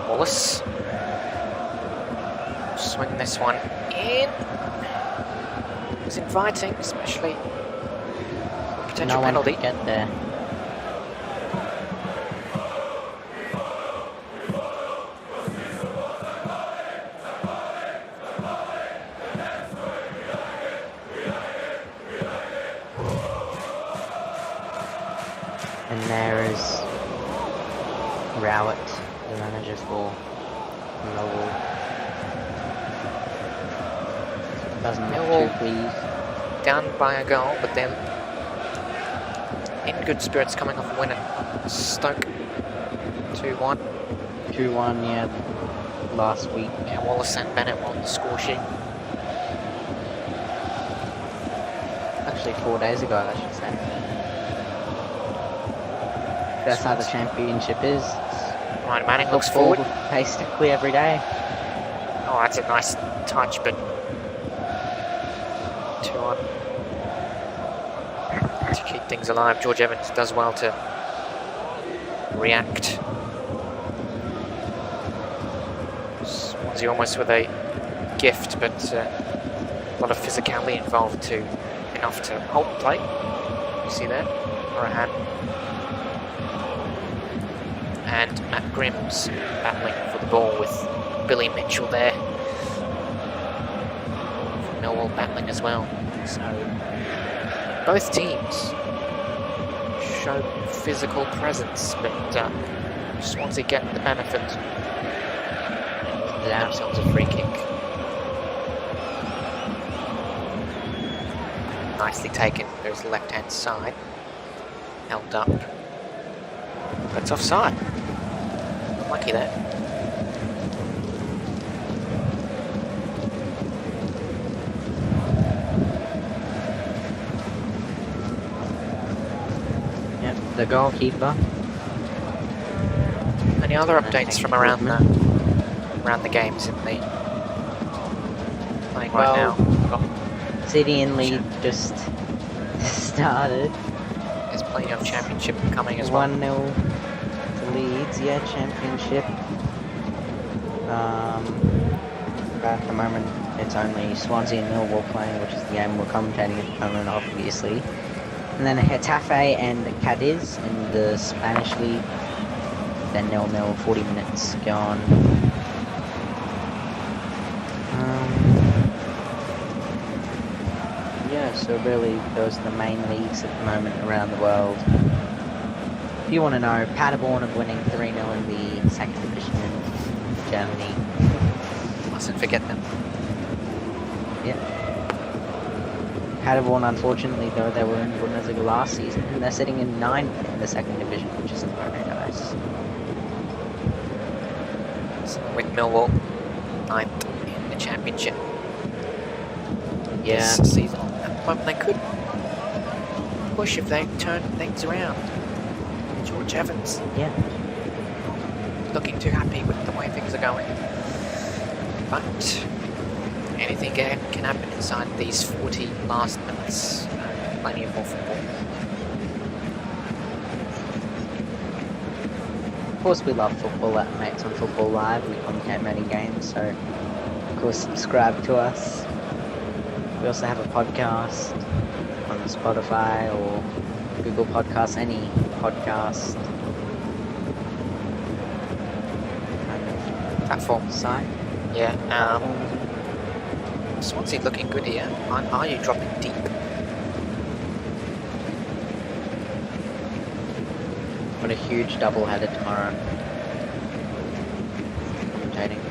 Wallace. Swing this one in. It was inviting, especially potential penalty. Get there. And there is Rowett, the manager for Millwall. Doesn't look too pleased. Down by a goal, but then in good spirits coming off a win at Stoke. 2-1. 2-1, yeah, last week. Yeah, Wallace and Bennett won the score sheet. Actually 4 days ago, I should say. That's how the championship is. Ryan Manning looks forward. Basically every day. Oh, that's a nice touch, but 2-1. To keep things alive, George Evans does well to react. Swansea almost with a gift, but a lot of physicality involved enough to hold play. You see there, Rohan. And Matt Grimm's battling for the ball with Billy Mitchell there. Millwall battling as well. So both teams show physical presence, but Swansea get the benefit. Get themselves a free kick. Nicely taken. There's the left-hand side. Held up. But it's offside. Lucky there. Yep, the goalkeeper. Any other updates from around the games in the playing right now? City and Leeds just started. There's plenty of championship coming as well. 1-0 to Leeds, yeah, championship. At the moment, it's only Swansea and Millwall playing, which is the game we're commentating at the moment, obviously. And then Getafe and Cadiz in the Spanish league. Then 0-0, 40 minutes gone. Yeah, so really those are the main leagues at the moment around the world. If you want to know, Paderborn are winning 3-0 in the second division in Germany. Mustn't forget them. Yeah. Paderborn, unfortunately, though, they were in Bundesliga last season, and they're sitting in 9th in the second division, which isn't very nice. So with Millwall, 9th in the championship. Yeah. This season. At the moment they could push if they turn things around. George Evans. Yeah. Looking too happy with the way things are going. But anything can happen inside these 40 last minutes. Plenty of more football. Of course, we love football at Mates on Football Live. We commentate many games, so of course subscribe to us. We also have a podcast on Spotify or Google Podcasts, any podcast Platform. site. Yeah. Swansea looking good here. Are you dropping deep? What a huge double header tomorrow. Commentating.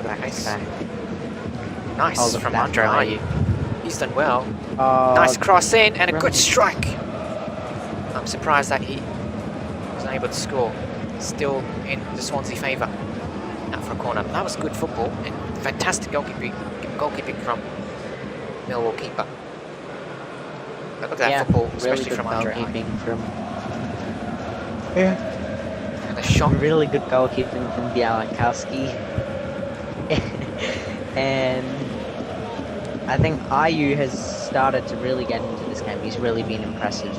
Nice. Back. Nice Oh, look from at that Andre play. Ayew. He's done well. Oh, Nice cross in and a good brilliant. strike. I'm surprised that he was able to score. Still in the Swansea favour. Out for a corner. That was good football and fantastic goalkeeping from Millwall keeper. Look at that football, especially really from good Andre Ayew. goalkeeping from And the shot. really good goalkeeping from Białkowski. And I think Ayew has started to really get into this game. He's really been impressive.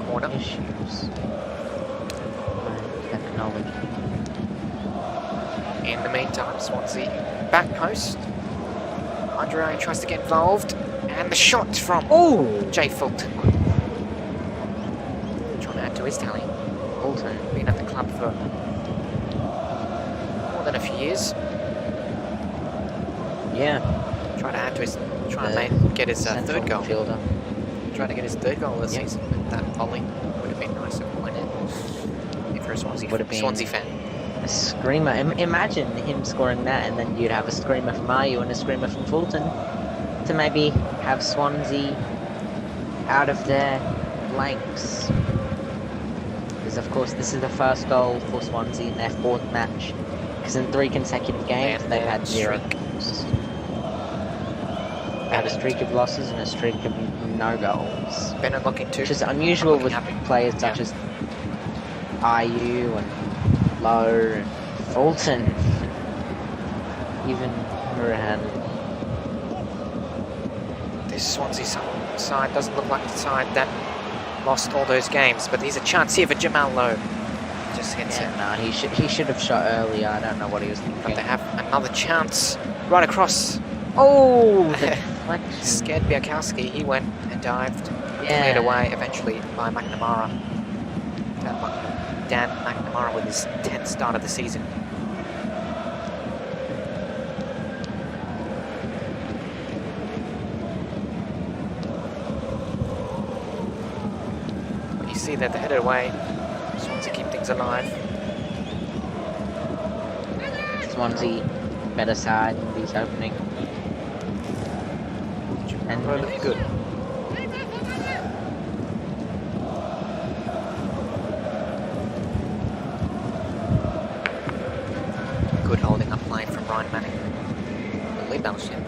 Corner. Issues with technology. In the meantime, Swansea back post. Andre Ayew tries to get involved. And the shot from Jay Fulton. Trying to add to his tally. Fulton been at the club for more than a few years. Yeah. Trying to add to his, get his third goal. Fielder. Trying to get his third goal this season. With that volley would have been nice if it went in. If you're a Swansea fan. A screamer. Imagine him scoring that, and then you'd have a screamer from Ayew and a screamer from Fulton to maybe have Swansea out of their blanks. Because of course this is the first goal for Swansea in their 4th match. Because in 3 consecutive games they've had 0 goals. They had a streak of losses and a streak of no goals. Bennett looking too. Which is unusual with players such as Ayew and Lowe and Fulton. Even Murahan. This Swansea side doesn't look like the side that lost all those games, but there's a chance here for Jamal Lowe. Just hits it. No, he should have shot earlier. I don't know what he was thinking. But they have another chance right across. Oh, the deflection. Scared Białkowski. He went and dived. Cleared away eventually by McNamara. Dan McNamara with his 10th start of the season. But you see that they headed away. Swansea keep things things alive. Swansea, better side in these opening. And Really good. Good holding up play from Ryan Manning. I believe that was him.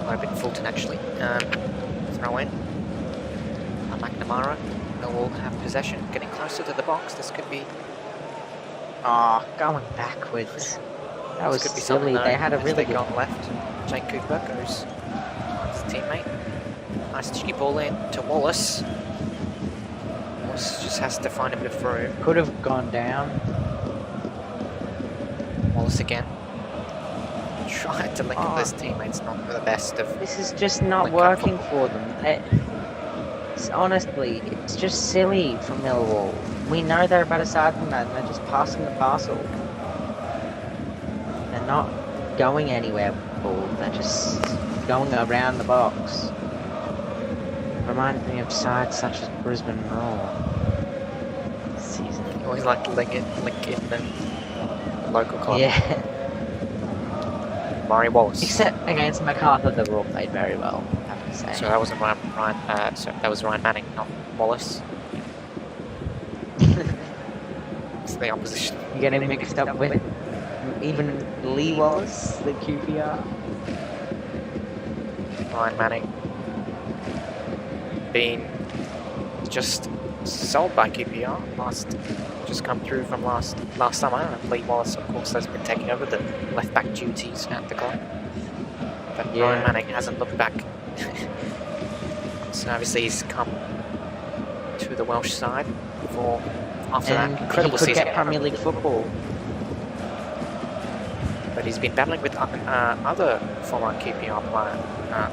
Might have been Fulton actually. Throw in. McNamara. Millwall have possession. Getting closer to the box. This could be. oh, going backwards. That was Could be silly. something They had a as really they good. go on left. Jake Cooper goes on his teammate. Nice cheeky ball in to Wallace. Wallace just has to find a bit of room. Could have gone down. Wallace again. Tried to link up Oh. his teammates, not the best of. This is just not Link up working for them. Honestly, it's just silly from Millwall. We know they're a better side than that, and they're just passing the parcel. They're not going anywhere with the ball. They're just going around the box. Reminds me of sides such as Brisbane Roar this season. You always like to link in the local club. Yeah, Murray Wallace. except against MacArthur, the Roar played very well, I have to say. So that wasn't Ryan. That was Ryan Manning, not Wallace. It's the opposition. You're getting mixed up with even Lee Wallace, the QPR. Ryan Manning being just sold by QPR just come through from last summer. And Lee Wallace, of course, has been taking over the left back duties at the club. But Yeah. Ryan Manning hasn't looked back. So obviously he's come to the Welsh side after And that incredible he could season. get Premier League football. But he's been battling with other former QPR player,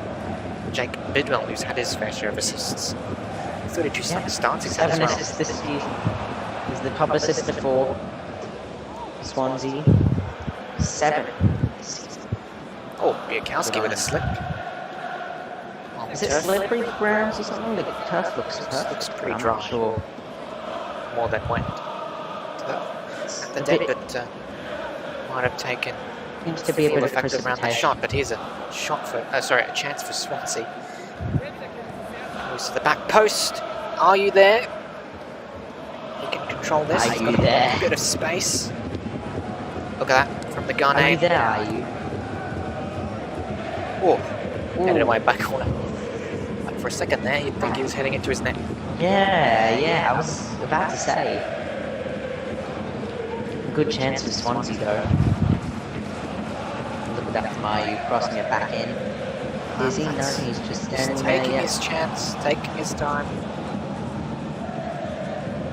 Jake Bidwell, who's had his fair share of assists. 32 starts he's had as 7 well. assists this season. He's the top assister for Swansea. 7. Oh, Biakowski with a slip. On Is the it turf. slippery grounds or something? The turf looks perfect. Looks pretty I'm dry. not sure. More than wet. At the day, but might have taken Seems to be a full bit of effect around the precipitation. shot. But here's a shot for, a chance for Swansea. Goes to the back post. Are you there? He can control this. Are He's you got there? a bit of space. Look at that from the Are you Ghanaian. there, are you? Oh, headed Ooh. away back corner. Like for a second there, you'd think he was heading into his net. Yeah, I was about to say. Good chance for Swansea though. Look at that Mayu crossing it back in. Is he? No, he's just standing He's there. taking Yeah. his chance, taking his time.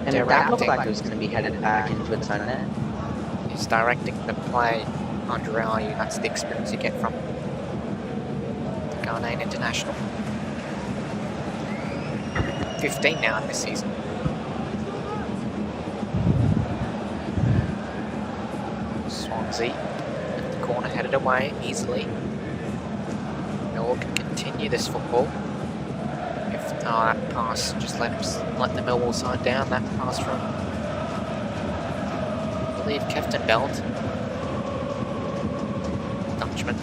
And that looked directing. like it was going to be headed back into its own net. He's directing the play under Ayu. That's the experience you get from the Ghanaian international. 15 now in this season. Swansea at the corner, headed away easily. Millwall can continue this football. If that pass just let the Millwall side down. That pass from, I believe, Kefton Belt, Dutchman,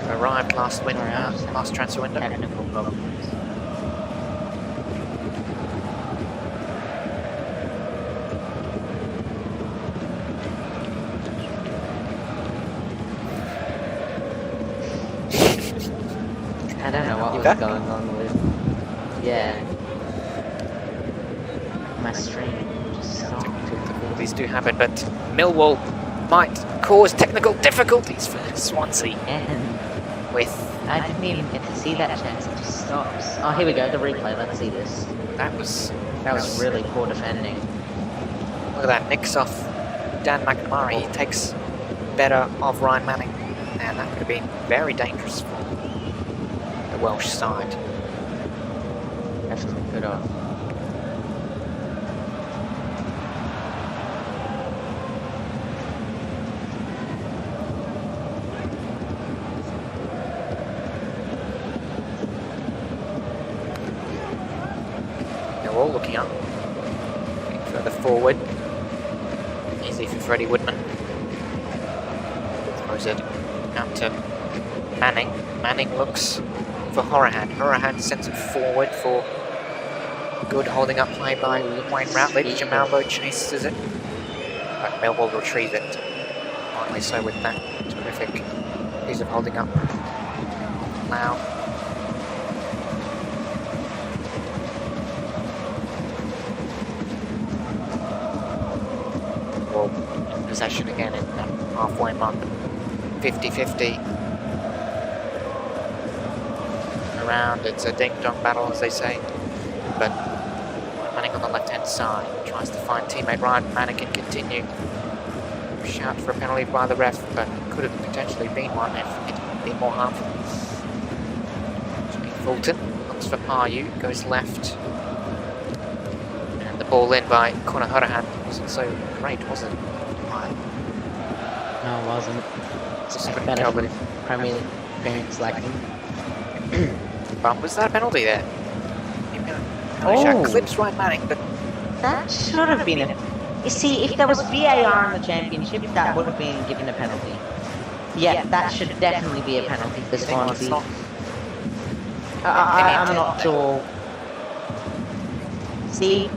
who arrived last transfer window. Technical problems. I don't know what was back? going on with. Yeah. My stream just stopped. Difficulties do happen, but Millwall might cause technical difficulties for Swansea And with I didn't even get to see that chance. It just stops. Oh, here we go. The replay. Let's see this. that was That was really poor defending. look at that, nicks off Dan McNamara. He takes better of Ryan Manning, and that could have been very dangerous for the Welsh side. Definitely good off. forward. Easy for Freddie Woodman. Throws it out to Manning. Manning looks for Horahan. Horahan sends it forward for good holding up play by Wayne Routledge. Jamal Lowe chases it, but Millwall retrieve it. Finally so with that terrific piece of holding up. Now in possession again in that halfway mark. 50-50. Around, it's a ding-dong battle, as they say. But Manning on the left-hand side tries to find teammate Ryan. Manning can continue. Shout for a penalty by the ref, but could have potentially been one if it had been more harmful. Fulton looks for Ayu, goes left. And the ball in by Conor Horahan. Wasn't so great, was it? Right. No, it wasn't. Just It's couldn't better cover for it. Premier League experience like him. But was that a penalty there? Oh. Shot clips Ryan Manning, but That should have been a... You see, if there was VAR in the championship, that would have been given a penalty. Yeah, that should definitely be a penalty for it's Swansea. not. I'm not sure. See,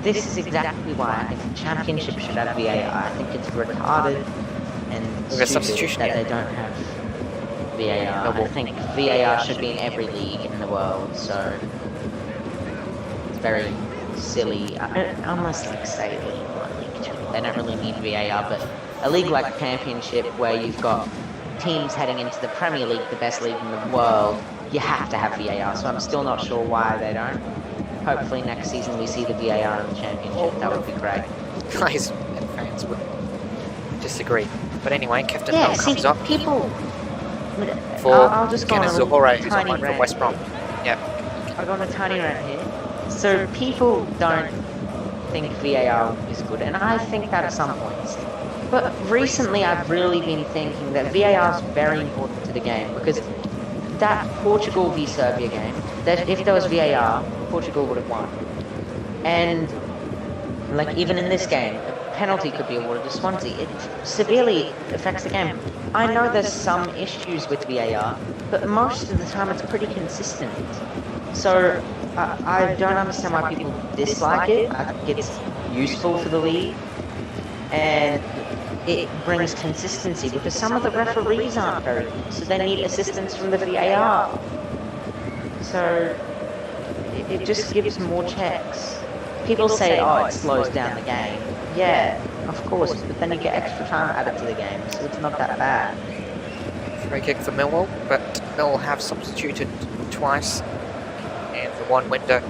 this is exactly why I think the championship should have VAR. I think it's retarded and We've got stupid substitution that here. they don't have VAR. I think VAR should be in every league in the world, so it's very silly. I almost like say League 1, League 2. They don't really need VAR, but a league like Championship where you've got teams heading into the Premier League, the best league in the world, you have to have VAR, so I'm still not sure why they don't. Hopefully next season we see the VAR in the Championship, that would be great. Guys and fans would disagree. But anyway, Captain Yeah, Bell see, comes up people... for I'll just go on Kenneth a Zohore, who's tiny online from rant. West Brom. Yep. I'll go on a tiny rant here. So people don't think VAR is good, and I think that at some points. But recently I've really been thinking that VAR is very important to the game, because that Portugal v Serbia game, that if there was VAR, Portugal would have won. And like even in this game, a penalty could be awarded to Swansea. It severely affects the game. I know there's some issues with VAR, but most of the time it's pretty consistent. So I don't understand why people dislike it. I think it's useful for the league, and it brings consistency because some of the referees aren't very good, so they need assistance from the VAR. So it just gives more checks. People say, oh, it slows down the game. Yeah, of course, but then you get extra time added to the game, so it's not that bad. Free kick for Millwall, but Millwall have substituted twice in the one window.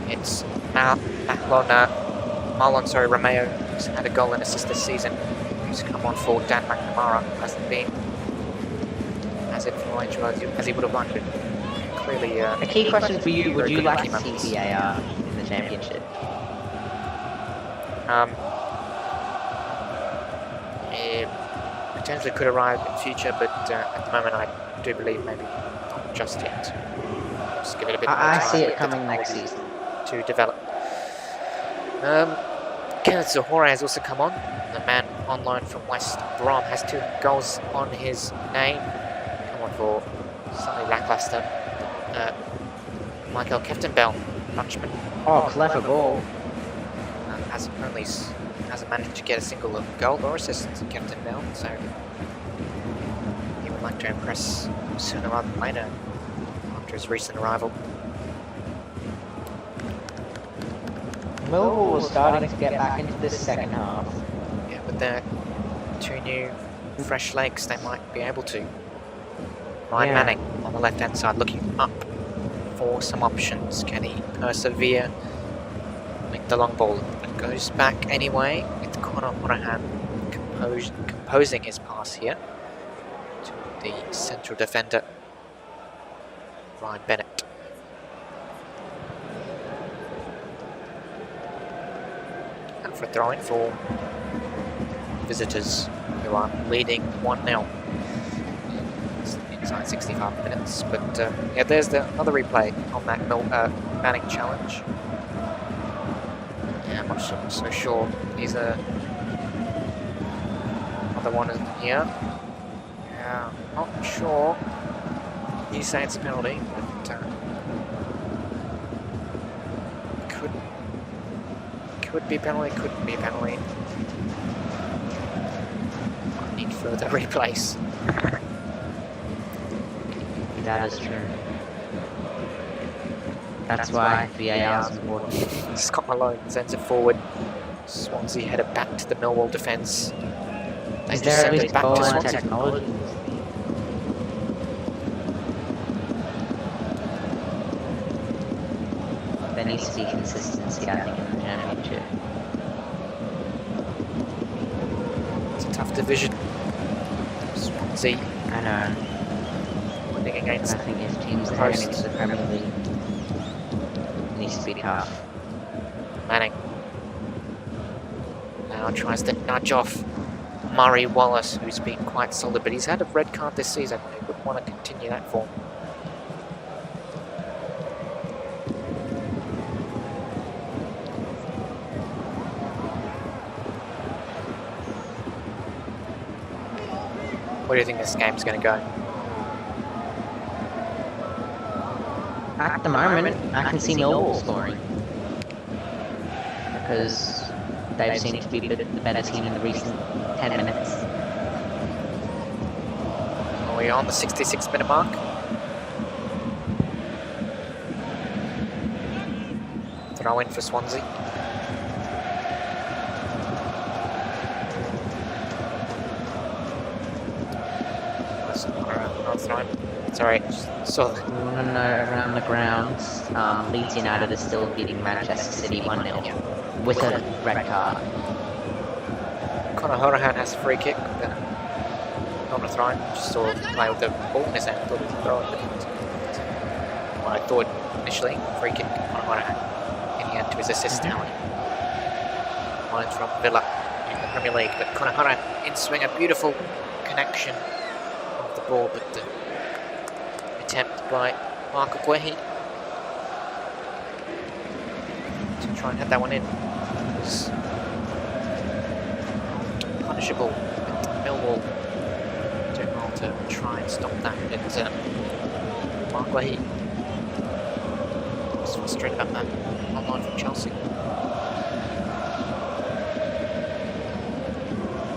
It's Marlon Romeo, who's had a goal and assist this season, who's come on for Dan McNamara, hasn't been as influential as he would have liked it. Clearly, A key question for you, would very you good like at to key see VAR in the Championship? It potentially could arrive in future, but at the moment I do believe maybe not just yet. Just give it a bit more I time see with it the coming next technology season. to develop. Kenneth Zohore has also come on. The man on loan from West Brom has 2 goals on his name. Come on for slightly lackluster. Michael Captain Bell, Dutchman, Oh, clever ball. hasn't managed to get a single goal or assist, Captain Bell, so he would like to impress sooner rather than later after his recent arrival. Millwall was starting to get back into this second half. Yeah, with their 2 new fresh legs, they might be able to. Ryan Yeah. Manning on the left-hand side, looking up for some options. Can he persevere with the long ball? It goes back anyway, with Conor Horahan composing his pass here to the central defender, Ryan Bennett. And for a throw-in for visitors, who are leading 1-0 inside 65 minutes. But yeah, there's the other replay on that Manning challenge. I'm not so sure. He's a other one isn't here. Yeah, not sure. You say it's a penalty, but could be a penalty, couldn't be a penalty. Might need further replays. That is true. That's why VAR is important. Scott Malone sends it forward. Swansea headed back to the Millwall defence. They Is just there at send it least back to goal line Swansea. technology? There needs to be consistency, I think, in the championship. It's a tough division. Swansea I know. winning I against think if teams are heading into the Premier League, it needs to be tough. Manning. Now tries to nudge off Murray Wallace, who's been quite solid, but he's had a red card this season. He would want to continue that form. Where do you think this game's going to go? At the moment, I can see Millwall scoring. Because they've seemed to be the better team in the recent 10 minutes. Are we on the 66-minute mark? Throw in for Swansea. Sorry, saw that. Around the grounds, Leeds United is still beating Manchester City 1-0 with a red card. Conor Honohan has a free kick, but not a throw. Just saw him play with the ball in his hand, thought he was throwing it. What I thought initially, free kick, Conor Honohan, getting out to his assist now. Lines from Villa in the Premier League, but Conor Honohan in swing, a beautiful connection of the ball, but the attempt by Marco Guehi to try and have that one in was punishable, but Millwall doing well to try and stop that. But Marco Guehi was frustrated about that online from Chelsea.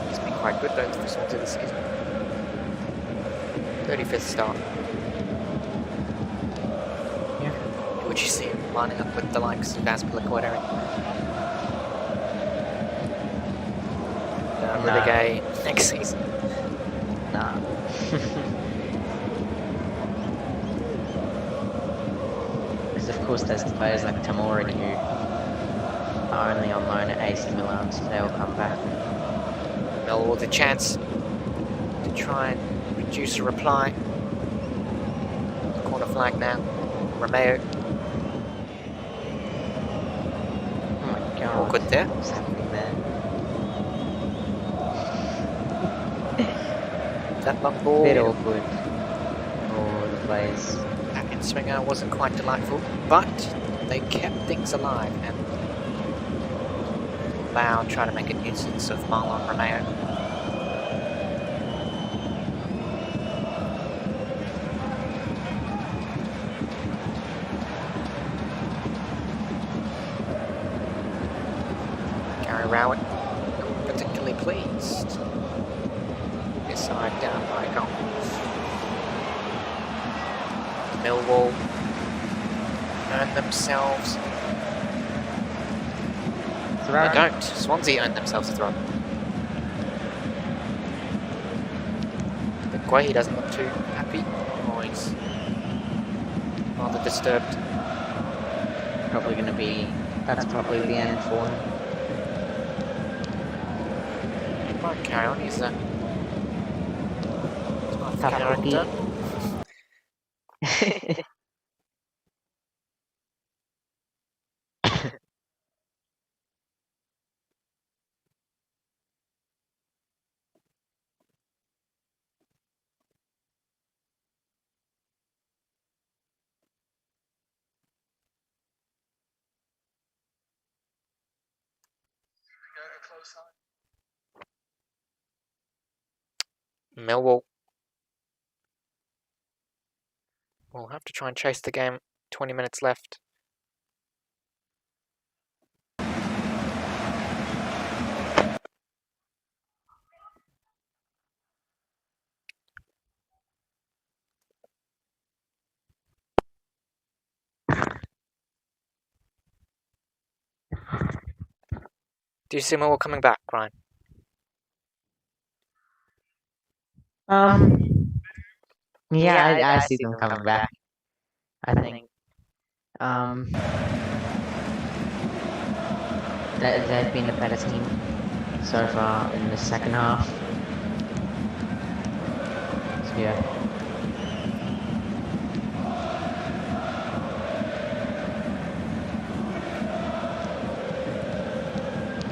He's been quite good though for Swansea this season. 35th start. Would you see him lining up with the likes of Azpilicueta? Relegate next season. Nah. Because of course there's players like Tamori who are only on loan at AC Milan, so they'll come back. Millwall with a chance to try and produce a reply. Corner flag now. Romeo. All good there. What's happening there? That long ball. Bit awkward. Oh, the plays. That in swinger wasn't quite delightful, but they kept things alive and Lau tried to make a nuisance of Marlon Romeo. Rowett, not particularly pleased. His side down by a goal. Millwall earn themselves. They don't. Swansea earn themselves a throw. But Guehi doesn't look too happy. Oh, he's rather disturbed. Probably going to be. That's probably the end for him. Carry on, he's a Character. Millwall will have to try and chase the game. 20 minutes left. Do you see Millwall coming back, Ryan? Yeah, I see them coming back. I think they've been a better team so far in the second half. So yeah.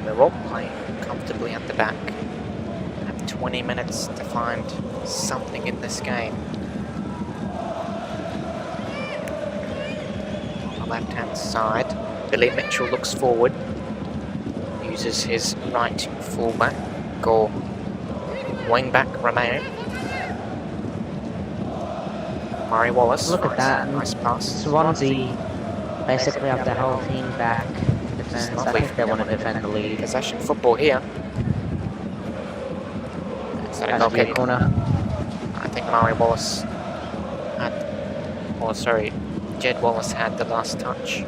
Millwall playing comfortably at the back. Have 20 minutes to find something in this game. On the left-hand side, Billy Mitchell looks forward. Uses his right fullback, or wing-back Romeo. Murray Wallace. Look at that. Nice pass. Swansea basically have their whole team back. Defense. I think they want to defend the lead. Possession football here. Is that a goal kick? Corner. I think Murray Wallace had, or sorry, Jed Wallace had the last touch.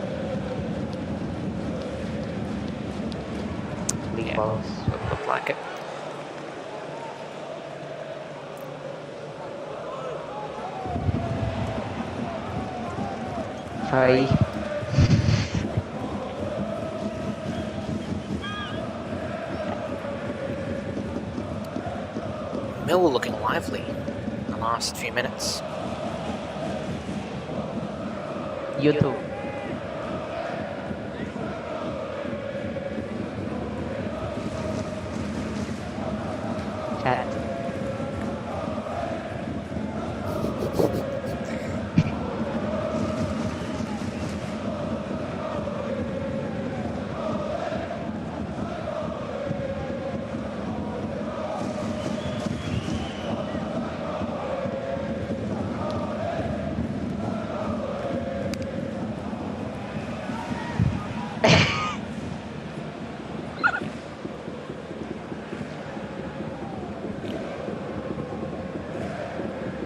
Lead Wallace. Looked like it. Hi. Millwall looking lively in the last few minutes. YouTube. Chat.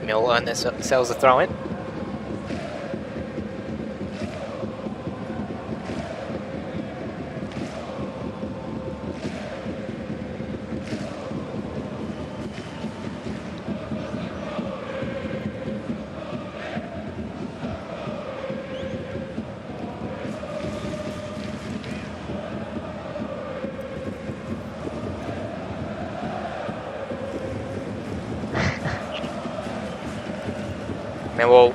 Mill earned themselves a throw-in. Millwall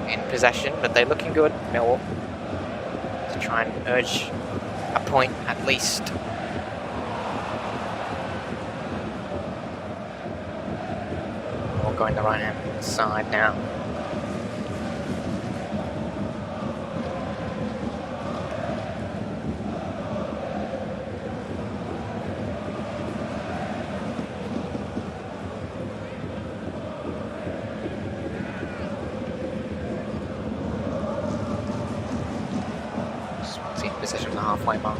in possession, but they're looking good. Millwall to try and urge a point at least. We're going the right hand side now. Swansea in possession of the halfway mark.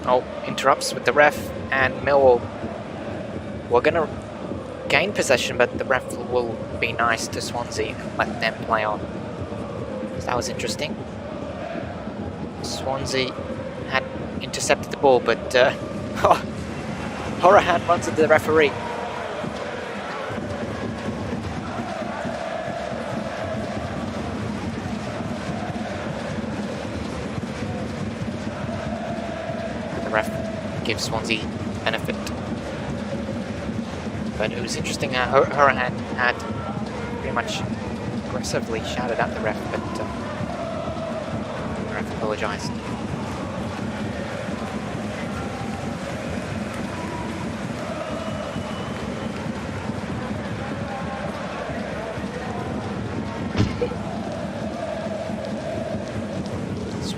Oh, interrupts with the ref, and Millwall we're going to gain possession, but the ref will be nice to Swansea and let them play on. So that was interesting. Swansea had intercepted the ball, but Horahan runs into the referee. The ref gives Swansea benefit. But it was interesting how Horahan had pretty much aggressively shouted at the ref, but the ref apologised.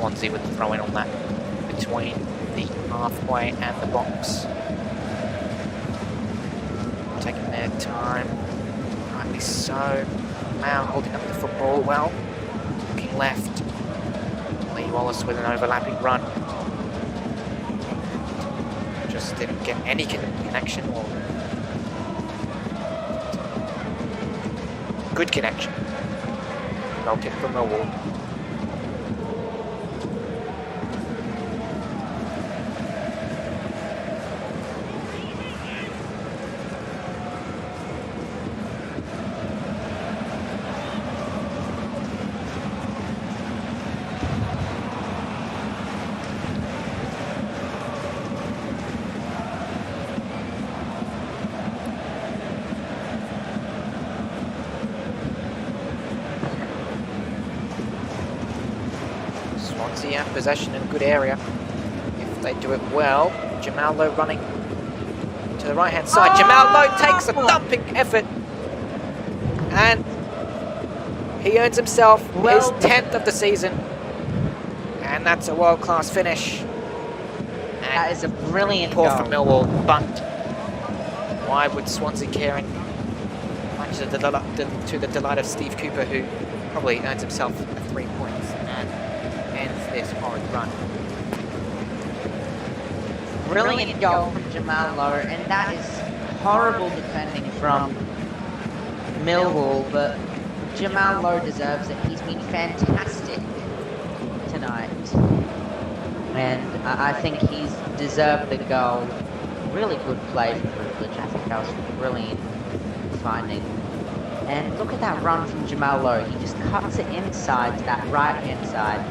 Swansea with the throw-in on that between the halfway and the box. Taking their time, rightly so. Now holding up the football well. Looking left. Lee Wallace with an overlapping run. Just didn't get any connection or good connection. Goal kick from Millwall. Swansea have possession in a good area. If they do it well, Jamal Lowe running to the right hand side. Jamal Lowe takes a thumping effort and he earns himself his 10th of the season, and that's a world-class finish. And That is a brilliant poor goal. from Millwall, but why would Swansea care? And much to the delight of Steve Cooper, who probably earns himself 3 points and ends this horrid run. Brilliant goal from Jamal Lowe, and that is horrible defending from Millwall, but Jamal Lowe deserves it. He's been fantastic tonight, and I think he's deserved the goal. Really good play from Privilege. I think that was brilliant finding. And look at that run from Jamal Lowe. He just cuts it inside to that right-hand side,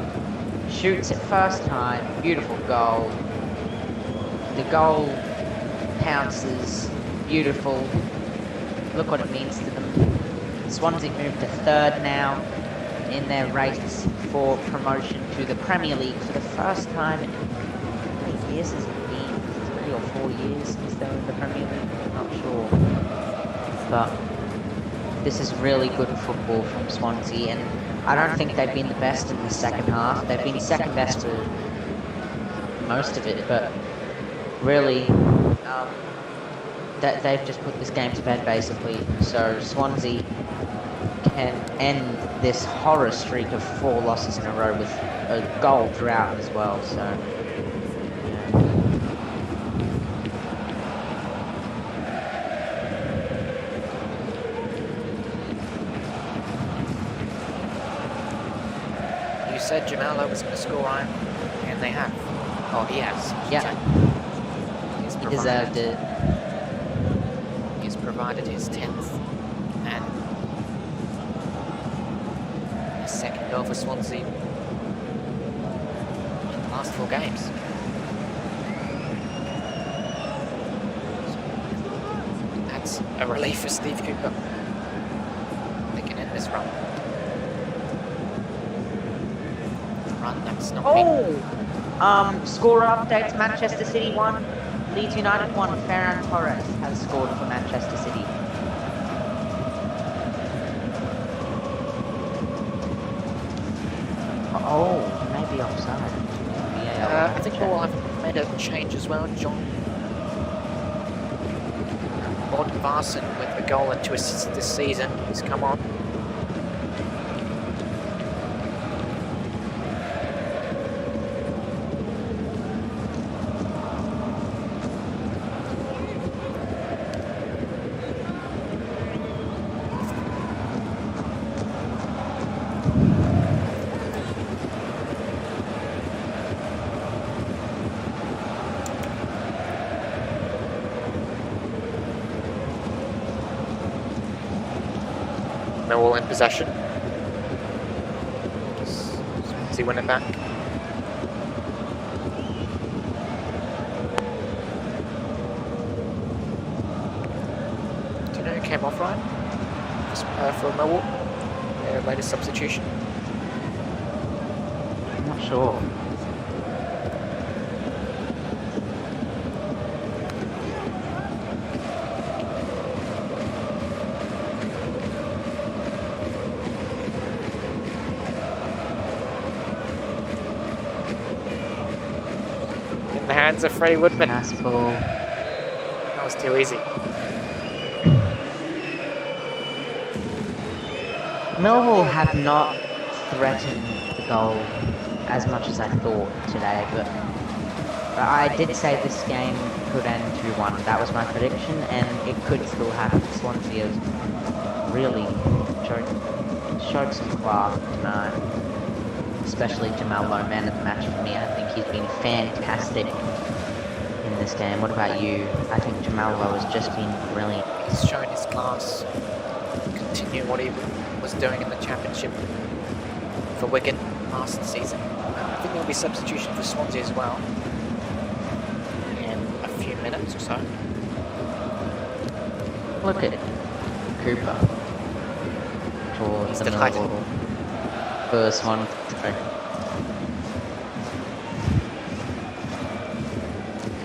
shoots it first time, beautiful goal. The goal pounces, beautiful. Look what it means to them. Swansea moved to 3rd now in their race for promotion to the Premier League for the first time in how many years has it been? 3 or 4 years since they were in the Premier League? I'm not sure. But this is really good football from Swansea, and I don't think they've been the best in the second half. They've been second best for most of it, but really, that they've just put this game to bed basically. So Swansea can end this horror streak of 4 losses in a row with a goal drought as well. So yeah. You said Jamal Lowe was going to score, Ryan, and they have. Oh, he has. Yeah. He deserved it. He's provided his 10th and his second goal for Swansea in the last 4 games. That's a relief for Steve Cooper. They can end this run. A run that's not been. Score updates, Manchester City 1, Leeds United 1, Ferran Torres has scored for Manchester City. Oh, maybe offside. I think Millwall have made a change as well. John Bodvarsson with a goal and 2 assists this season. He's come on. Millwall in possession. Does he win it back? Do you know who came off, Ryan? For Millwall? Their latest substitution? I'm not sure. hands of Freddie Woodman. Nice ball. That was too easy. Millwall have not threatened the goal as much as I thought today, but I did say this game could end 2-1. That was my prediction, and it could still happen. Swansea has really showed some class tonight, especially Jamal Lowe, man of the match for me. I think he's been fantastic in this game. What about you? I think Jamal Lowe has just been brilliant. He's shown his class, continue what he was doing in the Championship for Wigan last season. I think there'll be substitution for Swansea as well in a few minutes or so. Look at Cooper towards He's the delighted. Millwall. First one.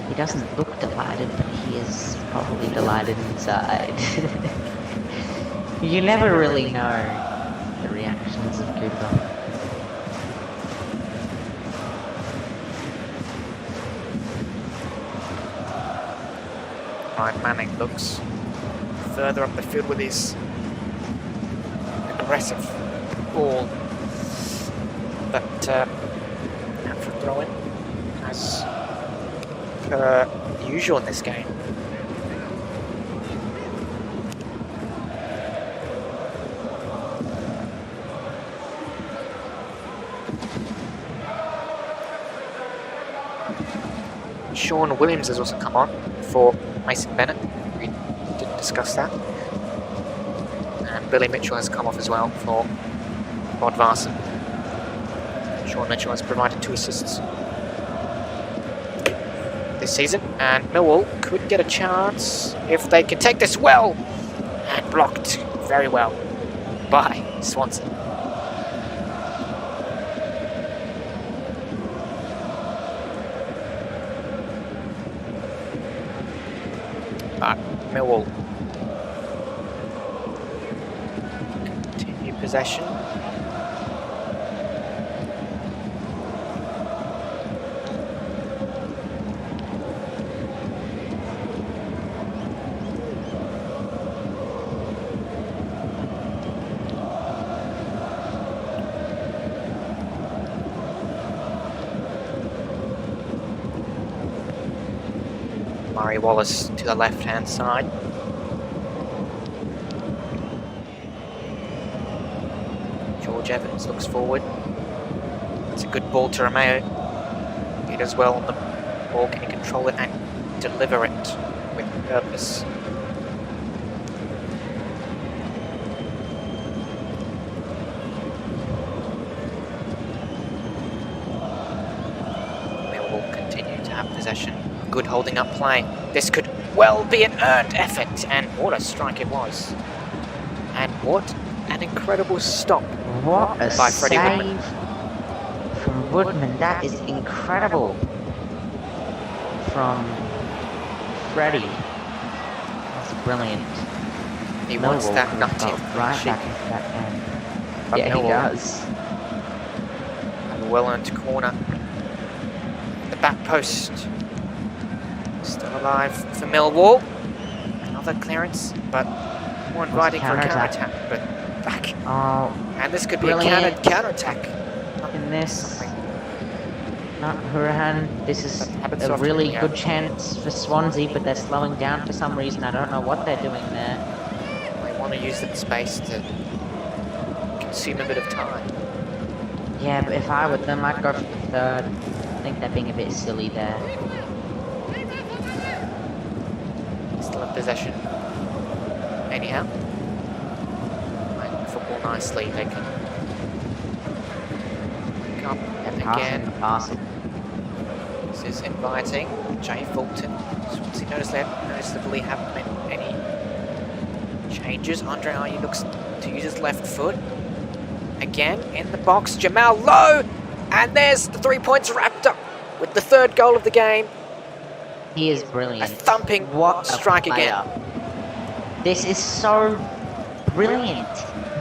He doesn't look delighted, but he is probably delighted inside. You never really know the reactions of Cooper. Ryan Manning looks further up the field with his aggressive ball, but out for a throw-in, as per usual in this game. Sean Williams has also come on for Mason Bennett. We didn't discuss that. And Billy Mitchell has come off as well for Rod Varson. Sean Mitchell has provided 2 assists this season, and Millwall could get a chance if they can take this well, and blocked very well by Swansea. But Millwall continue possession. Murray Wallace to the left-hand side. George Evans looks forward. It's a good ball to Romeo. He does well on the ball. Can he control it and deliver it with purpose? Millwall continue to have possession. Good holding up play. This could well be an earned effort, and what a strike it was. And what an incredible stop What a by Freddie save Woodman. from Woodman. That is incredible from Freddie. That's brilliant. He wants Millwall that could have 19th got right sheet. back into that game. But Yeah, he Millwall does. have a well-earned corner. The back post. Still alive for Millwall. Another clearance, but more inviting for a counter-attack. counter-attack. But back. Oh, And this could be Brilliant. a counter-attack. in this. Not Hurahan. This is Happens a often, really yeah. good chance for Swansea, but they're slowing down for some reason. I don't know what they're doing there. They want to use that space to consume a bit of time. Yeah, but if I were them, I'd go for the third. I think they're being a bit silly there. Still in possession. Anyhow. Playing the football nicely. They can pick up They're again. passing. This is inviting. Jay Fulton. Swansea noticeably haven't made any changes. Andre Ayew looks to use his left foot. Again in the box. Jamal Lowe! And there's the 3 points wrapped up with the 3rd goal of the game. He is brilliant. A thumping What a strike player. again. This is so brilliant.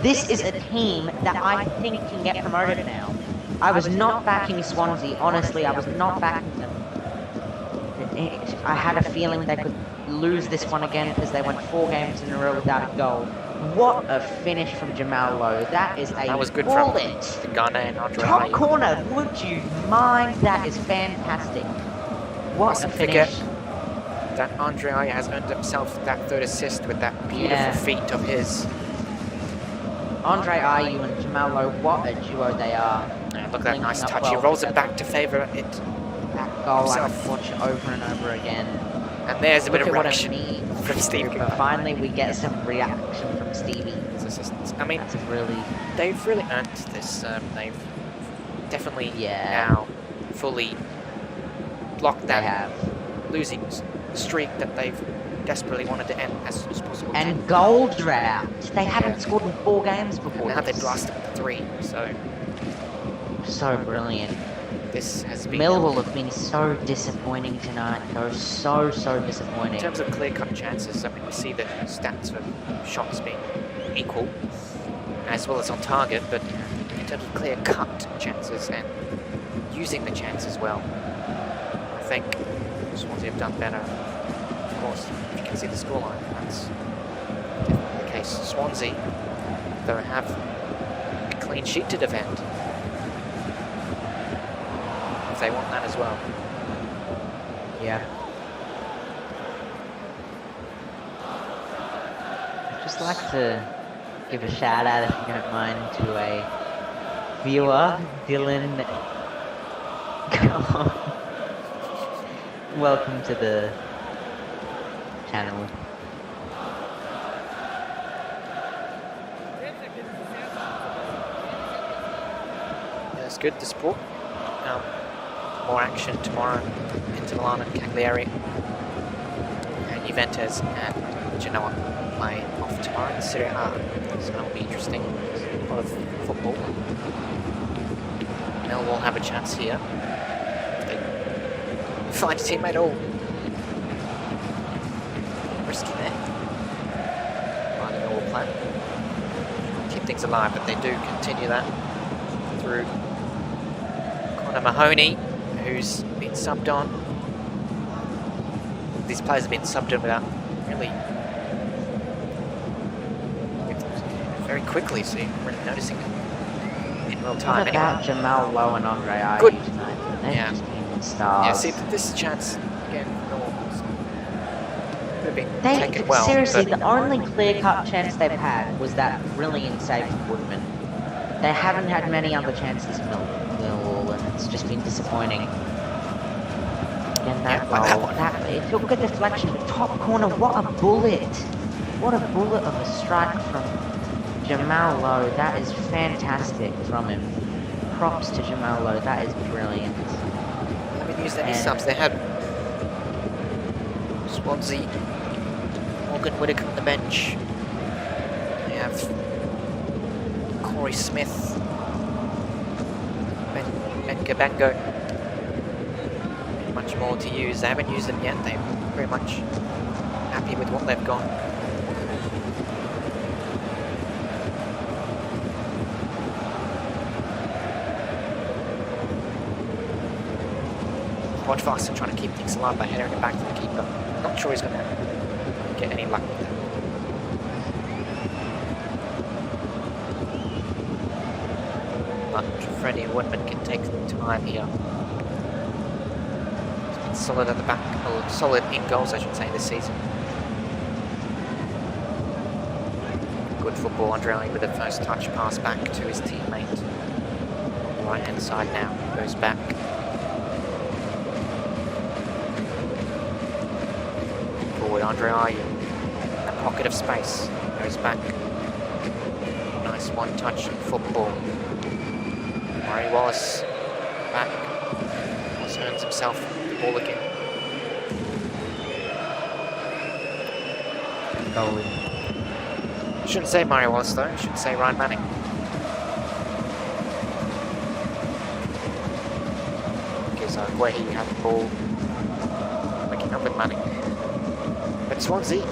This is a team that I think can get promoted now. I was not backing Swansea. Honestly, I was not backing them. I had a feeling they could lose this one again because they went 4 games in a row without a goal. What a finish from Jamal Lowe. That is a That was good bullet. from Ghana and Andre Top Ayew. corner, would you mind? That is fantastic. What a Mustn't forget finish. that Andre Ayew has earned himself that 3rd assist with that beautiful feat of his. Andre Ayew and Jamal Lowe, what a duo they are. Yeah, look at that nice Linking up touch. well He rolls it together. back to favour it. That goal I himself. could watch over and over again. And there's a bit Look of at what reaction it means. from Steve But Cooper. finally we get some reaction from Stevie. His assistants. I mean, That's really... they've really earned this. They've definitely Yeah. now fully blocked They that have. losing streak that they've desperately wanted to end as soon as possible. And goal drought. They hadn't scored in 4 games before now they this. blasted 3, so So brilliant. this has been... Millwall have been so disappointing tonight, though. So In disappointing. terms of clear-cut chances, I mean, we see the stats of shots being equal, as well as on target, but in terms of clear-cut chances and using the chances well, I think Swansea have done better. Of course, if you can see the scoreline, that's definitely the case. Swansea, though, have a clean sheet to defend, if they want that as well. Yeah. I'd just like to give a shout out, if you don't mind, to a viewer, Dylan. Come on. Welcome to the channel. Yeah, it's good, the sport. More action tomorrow. Inter Milan and Cagliari and Juventus and Genoa play off tomorrow in Serie A, so that'll be interesting. A lot of football. Millwall have a chance here. They find a teammate. Oh, risky there by the Millwall player. Keep things alive, but they do continue that through Connor Mahoney, who's been subbed on. These players have been subbed on without really very quickly, so you're really noticing it in real time. What about Jamal Lowe and Andre Ayew Good. tonight? They've Yeah. just been stars. Yeah, see, this chance again could have been They, taken well. seriously, but the only clear-cut chance they've had was that brilliant save from Woodman. They haven't had many other chances, Millwall, and it's just been disappointing. Again, that Yeah, goal, it took a deflection. Top corner, what a bullet! What a bullet of a strike from Jamal Lowe. That is fantastic from him. Props to Jamal Lowe, that is brilliant. they haven't used any And- subs. They had Swansea, Morgan Whittaker on the bench. They have Corey Smith, Ben Gabango. Much more to use. They haven't used them yet. They're very much happy with what they've got. Quite fast and trying to keep things alive by heading it back to the keeper. Not sure he's going to get any luck with that. But Freddie Woodman can take time here. He's been solid at the back, or solid in goals, I should say, this season. Good football, Andre Ayew with the first touch pass back to his teammate. On the right hand side now, goes back. Forward, Andre Ayew, a pocket of space, goes back. Nice one touch football. Murray Wallace back. Wallace earns himself the ball again. Goalie. Shouldn't say Murray Wallace though, should say Ryan Manning. Because where he had the ball making up with Manning. But Swansea,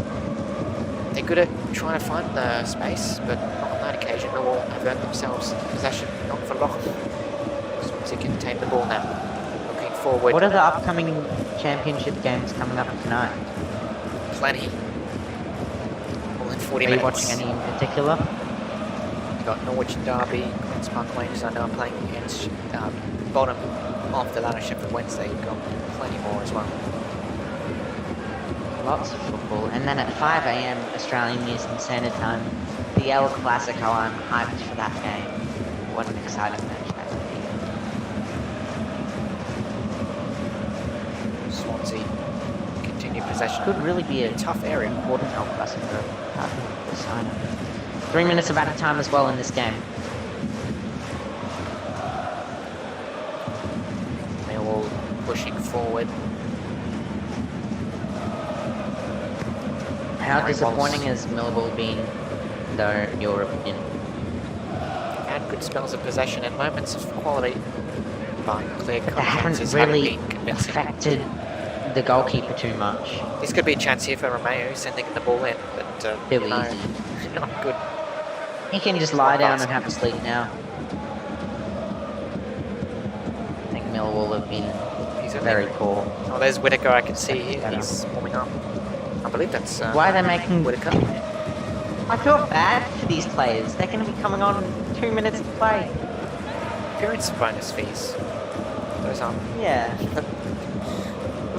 they're good at trying to find the space, but not on that occasion. Millwall have earned themselves possession, not for long. Swansea can tame the ball now. Looking forward. What are the upcoming championship games coming up tonight? Plenty. All in 40 Are you minutes. watching any in particular? We've got Norwich and Derby, Queen's Park Rangers are now playing against bottom of the ladder Sheffield Wednesday. You've got plenty more as well. Lots of football. And then at 5 AM Australian Eastern Standard Time, the El Clasico. I'm hyped for that game. What an exciting match that would be. Swansea continue possession. Could really be a tough area. Important El Clasico. 3 minutes of added time as well in this game. Millwall pushing forward. How disappointing has Millwall been, though, in your opinion? Had good spells of possession and moments of quality, but clear They haven't chances really haven't been convincing. affected the goalkeeper too much. This could be a chance here for Romeo sending the ball in, but Too no, easy. not good. He can just lie down and have a sleep now. I think Millwall have been He's very poor. Oh, there's Whittaker. I can see here. He's warming up. I believe that's. Why are they making... Whittaker? I feel bad for these players. They're going to be coming on 2 minutes to play. Appearance bonus fees. Those aren't. Yeah. Well,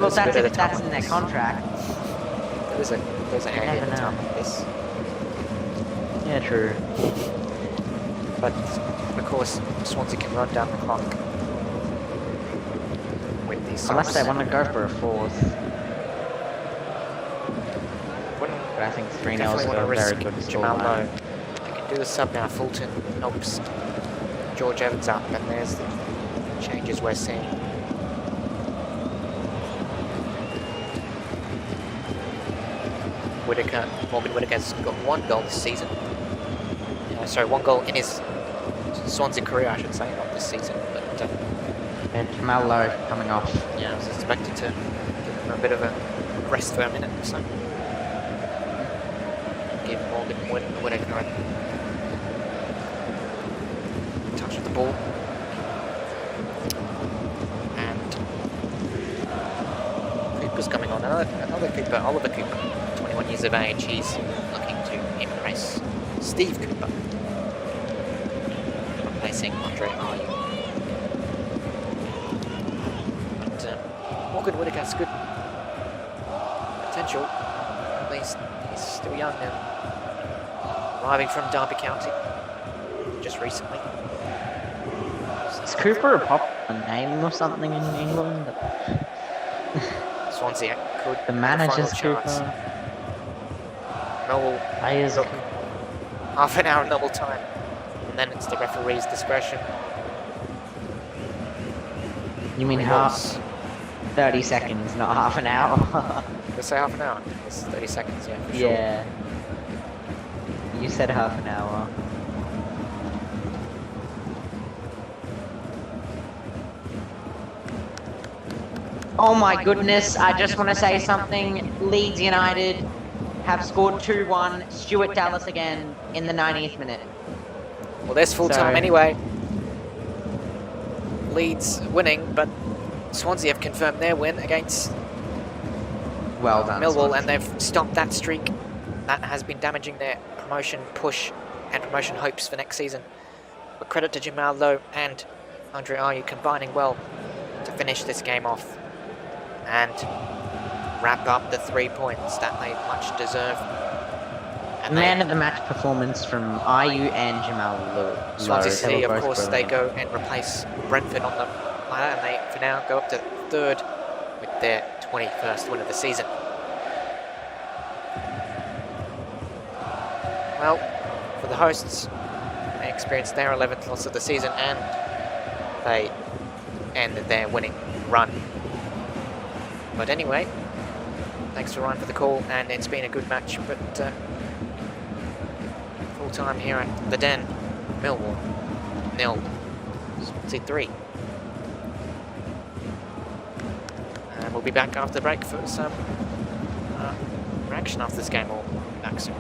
There's a that's bit if of that's time in their on this. contract. There's a handy at never the time know. of this. Yeah, true. But of course, Swansea can run down the clock with these subs. Unless they want to go for a fourth. Wouldn't But I think 3-0 is definitely a want to very risk good Jamal Lowe. scoreline. They can do the sub now. Fulton helps George Evans up, and there's the changes we're seeing. Whittaker, Morgan Whittaker's got 1 goal this season. Sorry, 1 goal in his Swansea career, I should say, not this season. But And Jamal Lowe coming off. yeah, I was expected to give him a bit of a rest for a minute or so. Give Morgan Whittaker a touch of the ball. And Cooper's coming on. Another Cooper, Oliver Cooper, 21 years of age. He's looking to impress Steve Cooper, replacing Andre Ayew. But Morgan Whittaker's good potential. At least he's still young now. Arriving from Derby County just recently. Is Cooper a popular name or something in England? Swansea could. The manager's final chance. Cooper. Millwall Players look half an hour normal time, and then it's the referee's discretion. You mean It half? was- 30 seconds, not half an hour. Let's say half an hour. It's 30 seconds, yeah, for sure. Yeah. You said half an hour. Oh my goodness, I just want to say something. Leeds United have scored 2-1. Stuart Dallas again in the 90th minute. Well, there's full time So- anyway. Leeds winning, but Swansea have confirmed their win against Well done, Millwall, Swansea. and they've stopped that streak that has been damaging their promotion push and promotion hopes for next season. But credit to Jamal Lowe and Andre Ayew combining well to finish this game off and wrap up the 3 points that they much deserve. And Man of the match performance from Ayew and Jamal Lowe. Swansea They City, were of both course, they brilliant. go and replace Brentford on the ladder, and they, for now, go up to 3rd with their 21st win of the season. Well, for the hosts, they experienced their 11th loss of the season, and they ended their winning run. But anyway, thanks to Ryan for the call, and it's been a good match, but full time here at the Den, Millwall 0, Swansea 3. And we'll be back after the break for some reaction after this game. We'll be back soon.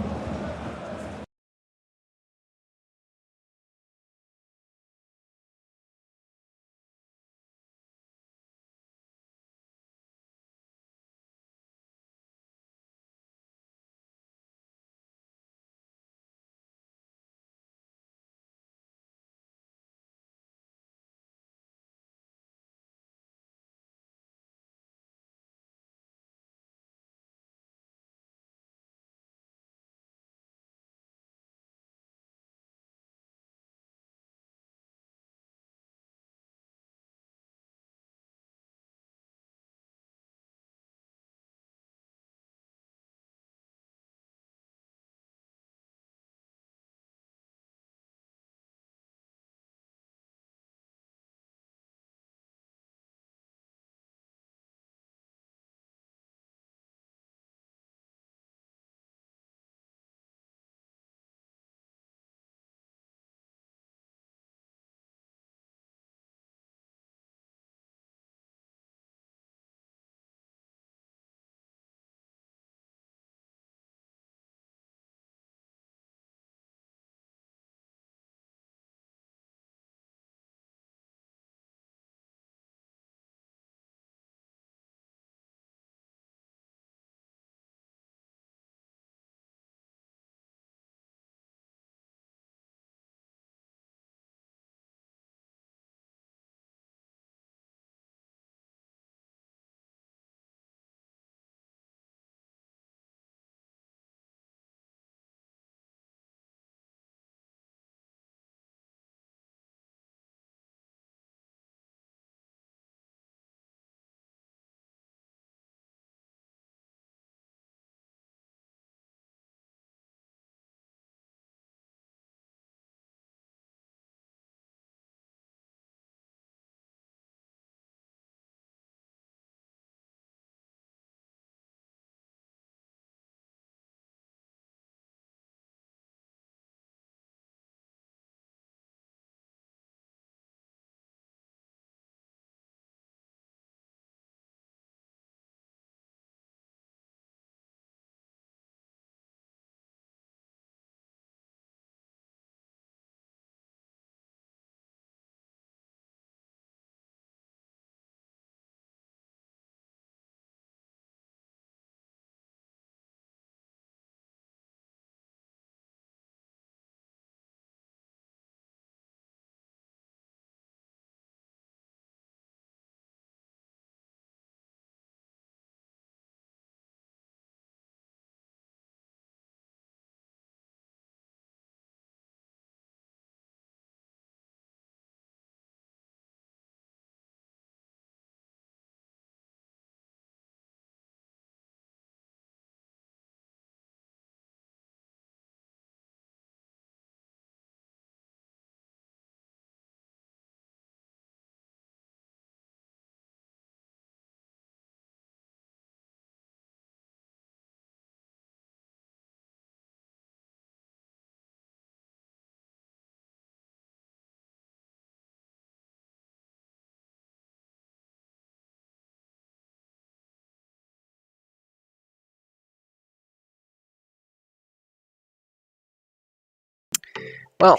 Well,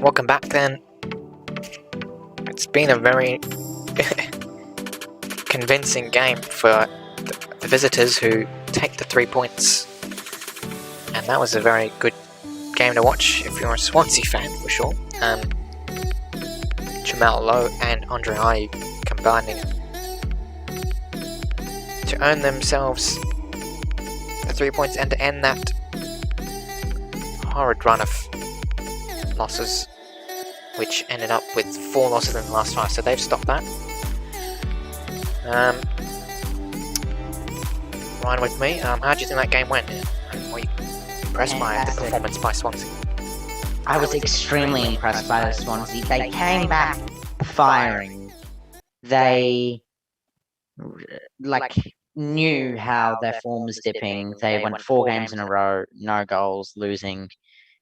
welcome back then. It's been a very convincing game for the visitors who take the 3 points. And that was a very good game to watch if you're a Swansea fan, for sure. Jamal Lowe and Andre Ayew combining to earn themselves the 3 points and to end that horrid run of losses, which ended up with 4 losses in the last 5, so they've stopped that. Ryan with me, how do you think that game went? Were you impressed by the performance by Swansea? I was extremely impressed by the Swansea. They came back firing. They knew how their form was dipping. They went 4 games in a row, no goals, losing,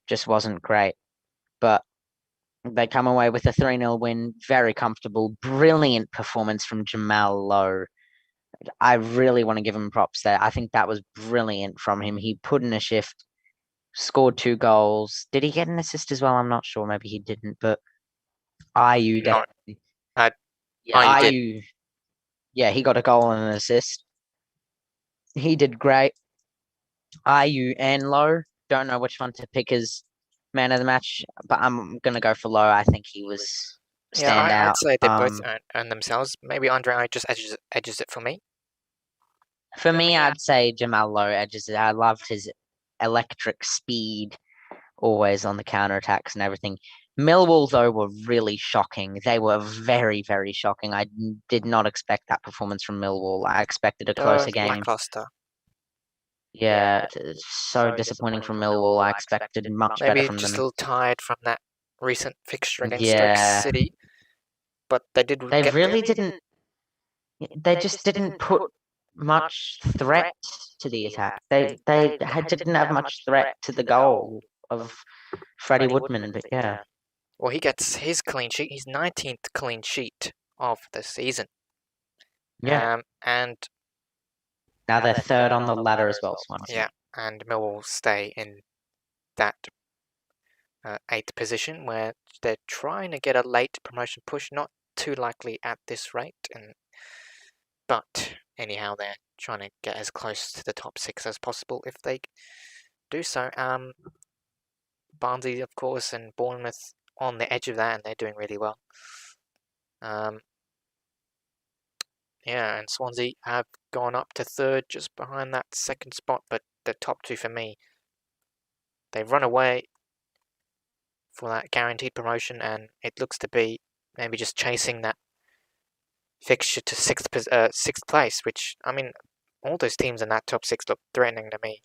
just wasn't great. But they come away with a 3-0 win, very comfortable, brilliant performance from Jamal Lowe. I really want to give him props there. I think that was brilliant from him. He put in a shift, scored 2 goals. Did he get an assist as well? I'm not sure. Maybe he didn't, but Ayew definitely. Ayew, yeah, he got a goal and an assist. He did great. Ayew and Lowe, don't know which one to pick as man of the match, but I'm gonna go for Lowe. I think he was standout. I'd say they both earn themselves. Maybe Andre Ayew just edges it for me. For me, I'd say Jamal Lowe edges it. I loved his electric speed, always on the counterattacks and everything. Millwall, though, were really shocking. They were very, very shocking. I did not expect that performance from Millwall. I expected a closer game. Lackluster. Yeah, it's so disappointing from Millwall. I expected much better from them. Maybe just a little tired from that recent fixture against Stoke City. But they did. They really didn't. They just didn't put much threat to the attack. They didn't have much threat to the goal of Freddie Woodman. But yeah. Well, he gets his clean sheet. His 19th clean sheet of the season. Yeah. And now they're third on the ladder as well, Swansea. Yeah, and Millwall stay in that 8th position where they're trying to get a late promotion push. Not too likely at this rate, but anyhow, they're trying to get as close to the top 6 as possible if they do so. Barnsley, of course, and Bournemouth on the edge of that, and they're doing really well. Yeah, and Swansea have gone up to 3rd, just behind that 2nd spot, but the top 2 for me, they've run away for that guaranteed promotion, and it looks to be maybe just chasing that fixture to 6th place, which, I mean, all those teams in that top 6 look threatening to me.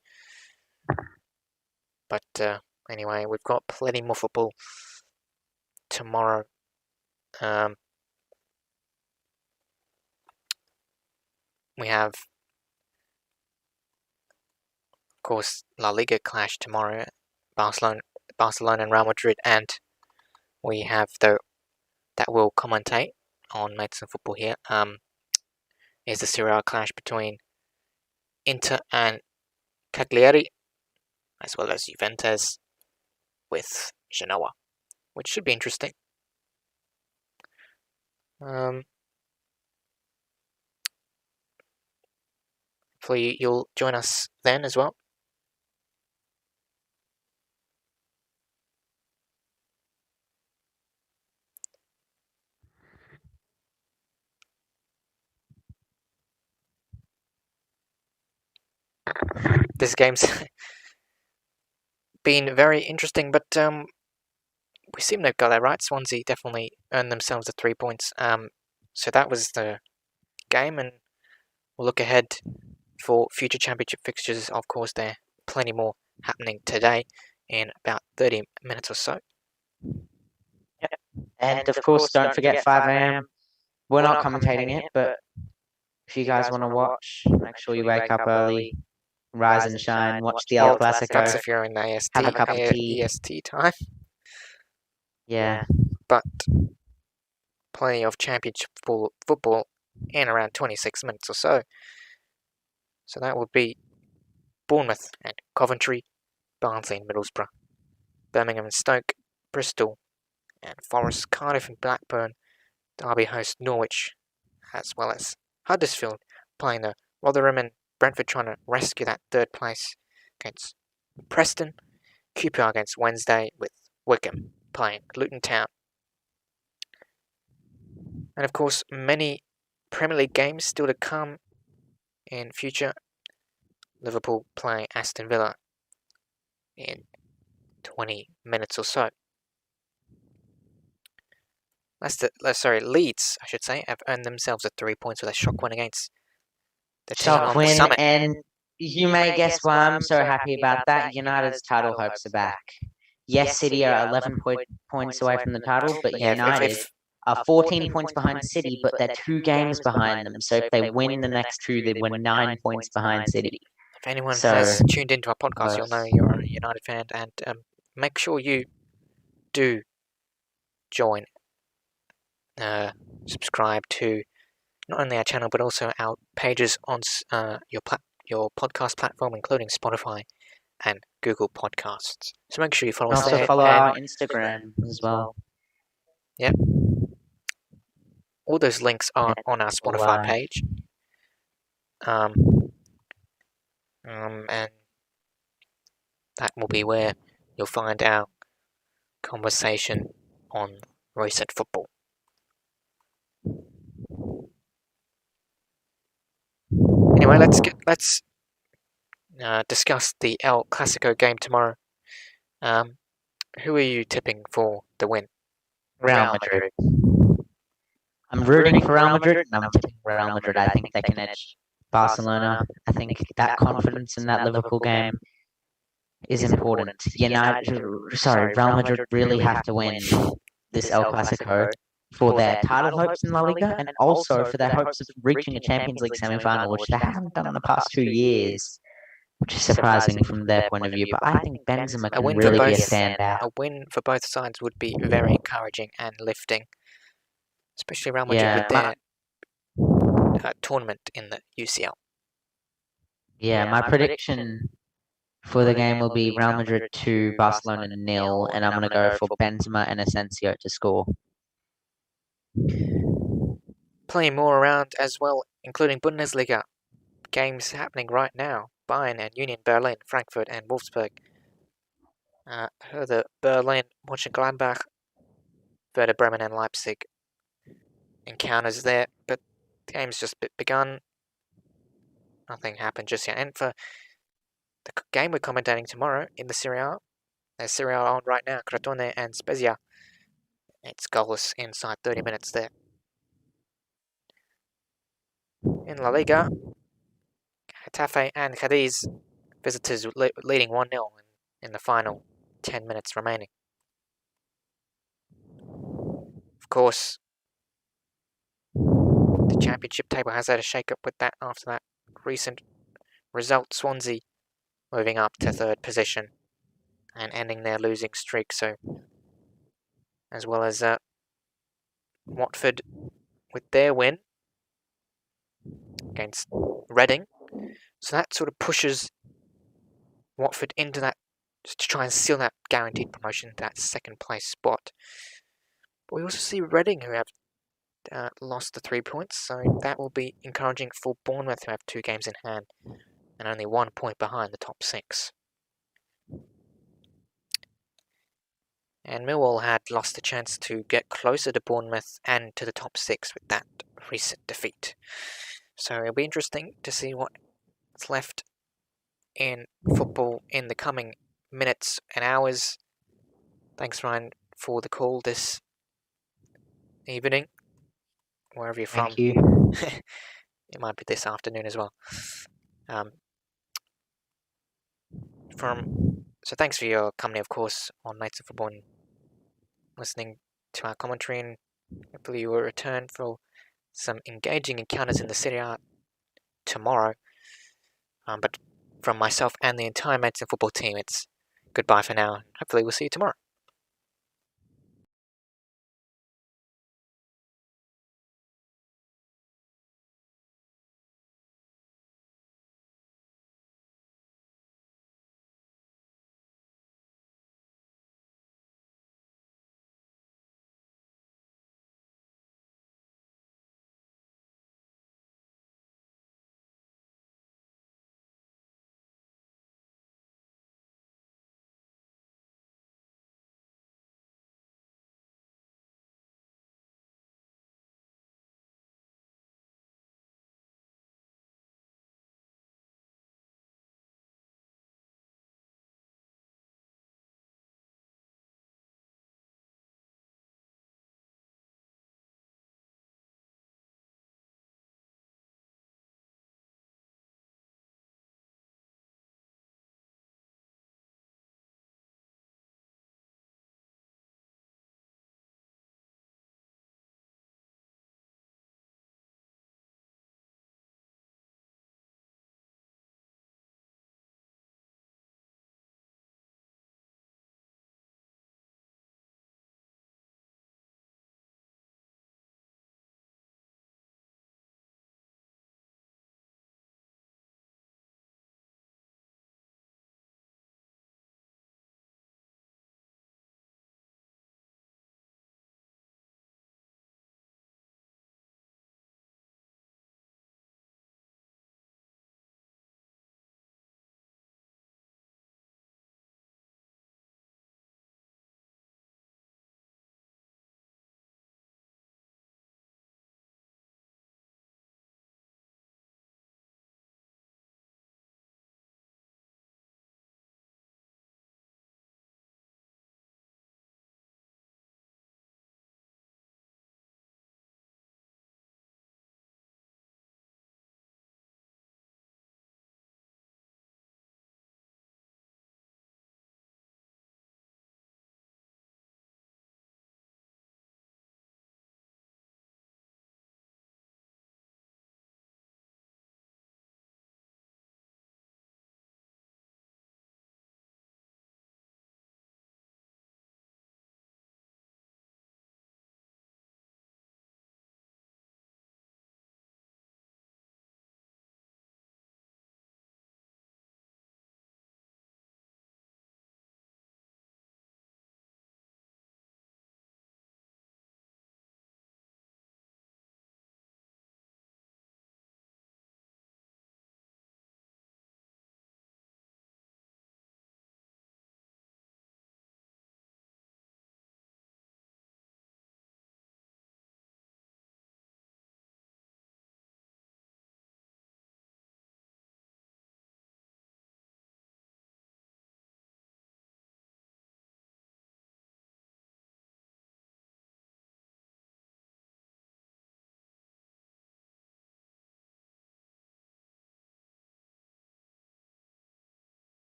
But anyway, we've got plenty more football tomorrow. We have, of course, La Liga clash tomorrow, Barcelona and Real Madrid, and we have that will commentate on Medicine Football here. Is the Serie A clash between Inter and Cagliari, as well as Juventus with Genoa, which should be interesting. Hopefully you'll join us then as well. This game's been very interesting, but we seem to have got that right. Swansea definitely earned themselves the 3 points. So that was the game, and we'll look ahead for future championship fixtures. Of course, there are plenty more happening today in about 30 minutes or so. Yep. And of course, don't forget 5 a.m. We're not commentating it, but if you guys want to watch, make sure you wake up early, rise and shine, watch the El Clasico. That's if you're in the EST, have a cup of tea. EST time. Yeah. But plenty of championship football in around 26 minutes or so. So that would be Bournemouth and Coventry, Barnsley and Middlesbrough, Birmingham and Stoke, Bristol, and Forest, Cardiff and Blackburn. Derby host Norwich, as well as Huddersfield playing the Rotherham, and Brentford trying to rescue that third place against Preston. QPR against Wednesday, with Wickham playing Luton Town. And of course, many Premier League games still to come in future. Liverpool playing Aston Villa in 20 minutes or so. Leeds, I should say, have earned themselves a 3 points with a shock win against the team Shock on the win, summit. and you may guess why I'm so happy about that. United's title hopes are back. Yes, City are 11 points away from the title, but United are 14 points behind City, but they're 2 games behind them. So if they win the next 2, they win 9 points behind City. If anyone has tuned into our podcast, you'll know you're a United fan, and make sure you do join, subscribe to not only our channel but also our pages on your podcast platform, including Spotify and Google Podcasts. So make sure you follow us there. Also follow our Instagram as well. Yep. All those links are on our Spotify page. And that will be where you'll find our conversation on recent football. Anyway, let's discuss the El Clasico game tomorrow. Who are you tipping for the win? Real Madrid. I'm rooting for Real Madrid, and I'm tipping Real Madrid. I think they can edge Barcelona. I think that confidence in that Liverpool game is important. Real Madrid really have to win this El Clasico for their title hopes in La Liga, and also for their hopes of reaching a Champions League semi-final, which they haven't done in the past 2 years, which is surprising from their point of view. But I think Benzema can really be a standout. A win for both sides would be very encouraging and lifting, especially Real Madrid with their tournament in the UCL. Yeah, my prediction for the game will be Real Madrid 2, Barcelona 0, and I'm going to go for Benzema and Asensio to score. Playing more around as well, including Bundesliga games happening right now. Bayern and Union Berlin, Frankfurt and Wolfsburg. Hertha Berlin, Mönchengladbach, Werder Bremen and Leipzig. Encounters there, but the game's just begun. Nothing happened just yet. And for the game we're commentating tomorrow in the Serie A, there's Serie A on right now, Crotone and Spezia. It's goalless inside 30 minutes there. In La Liga, Getafe and Cadiz, visitors leading 1-0 in the final 10 minutes remaining. Of course, the championship table has had a shake-up with that after that recent result. Swansea moving up to 3rd position and ending their losing streak. So, as well as Watford with their win against Reading. So that sort of pushes Watford into that, just to try and seal that guaranteed promotion to that 2nd place spot. But we also see Reading, who have lost the 3 points, so that will be encouraging for Bournemouth, who have 2 games in hand and only 1 point behind the top 6. And Millwall had lost the chance to get closer to Bournemouth and to the top 6 with that recent defeat. So it'll be interesting to see what's left in football in the coming minutes and hours. Thanks, Ryan, for the call this evening, wherever you're from. Thank you. It might be this afternoon as well. So thanks for your company, of course, on Nights of Football and listening to our commentary, and hopefully you will return for some engaging encounters in the Serie A tomorrow. But from myself and the entire Nights of Football team, it's goodbye for now. Hopefully we'll see you tomorrow.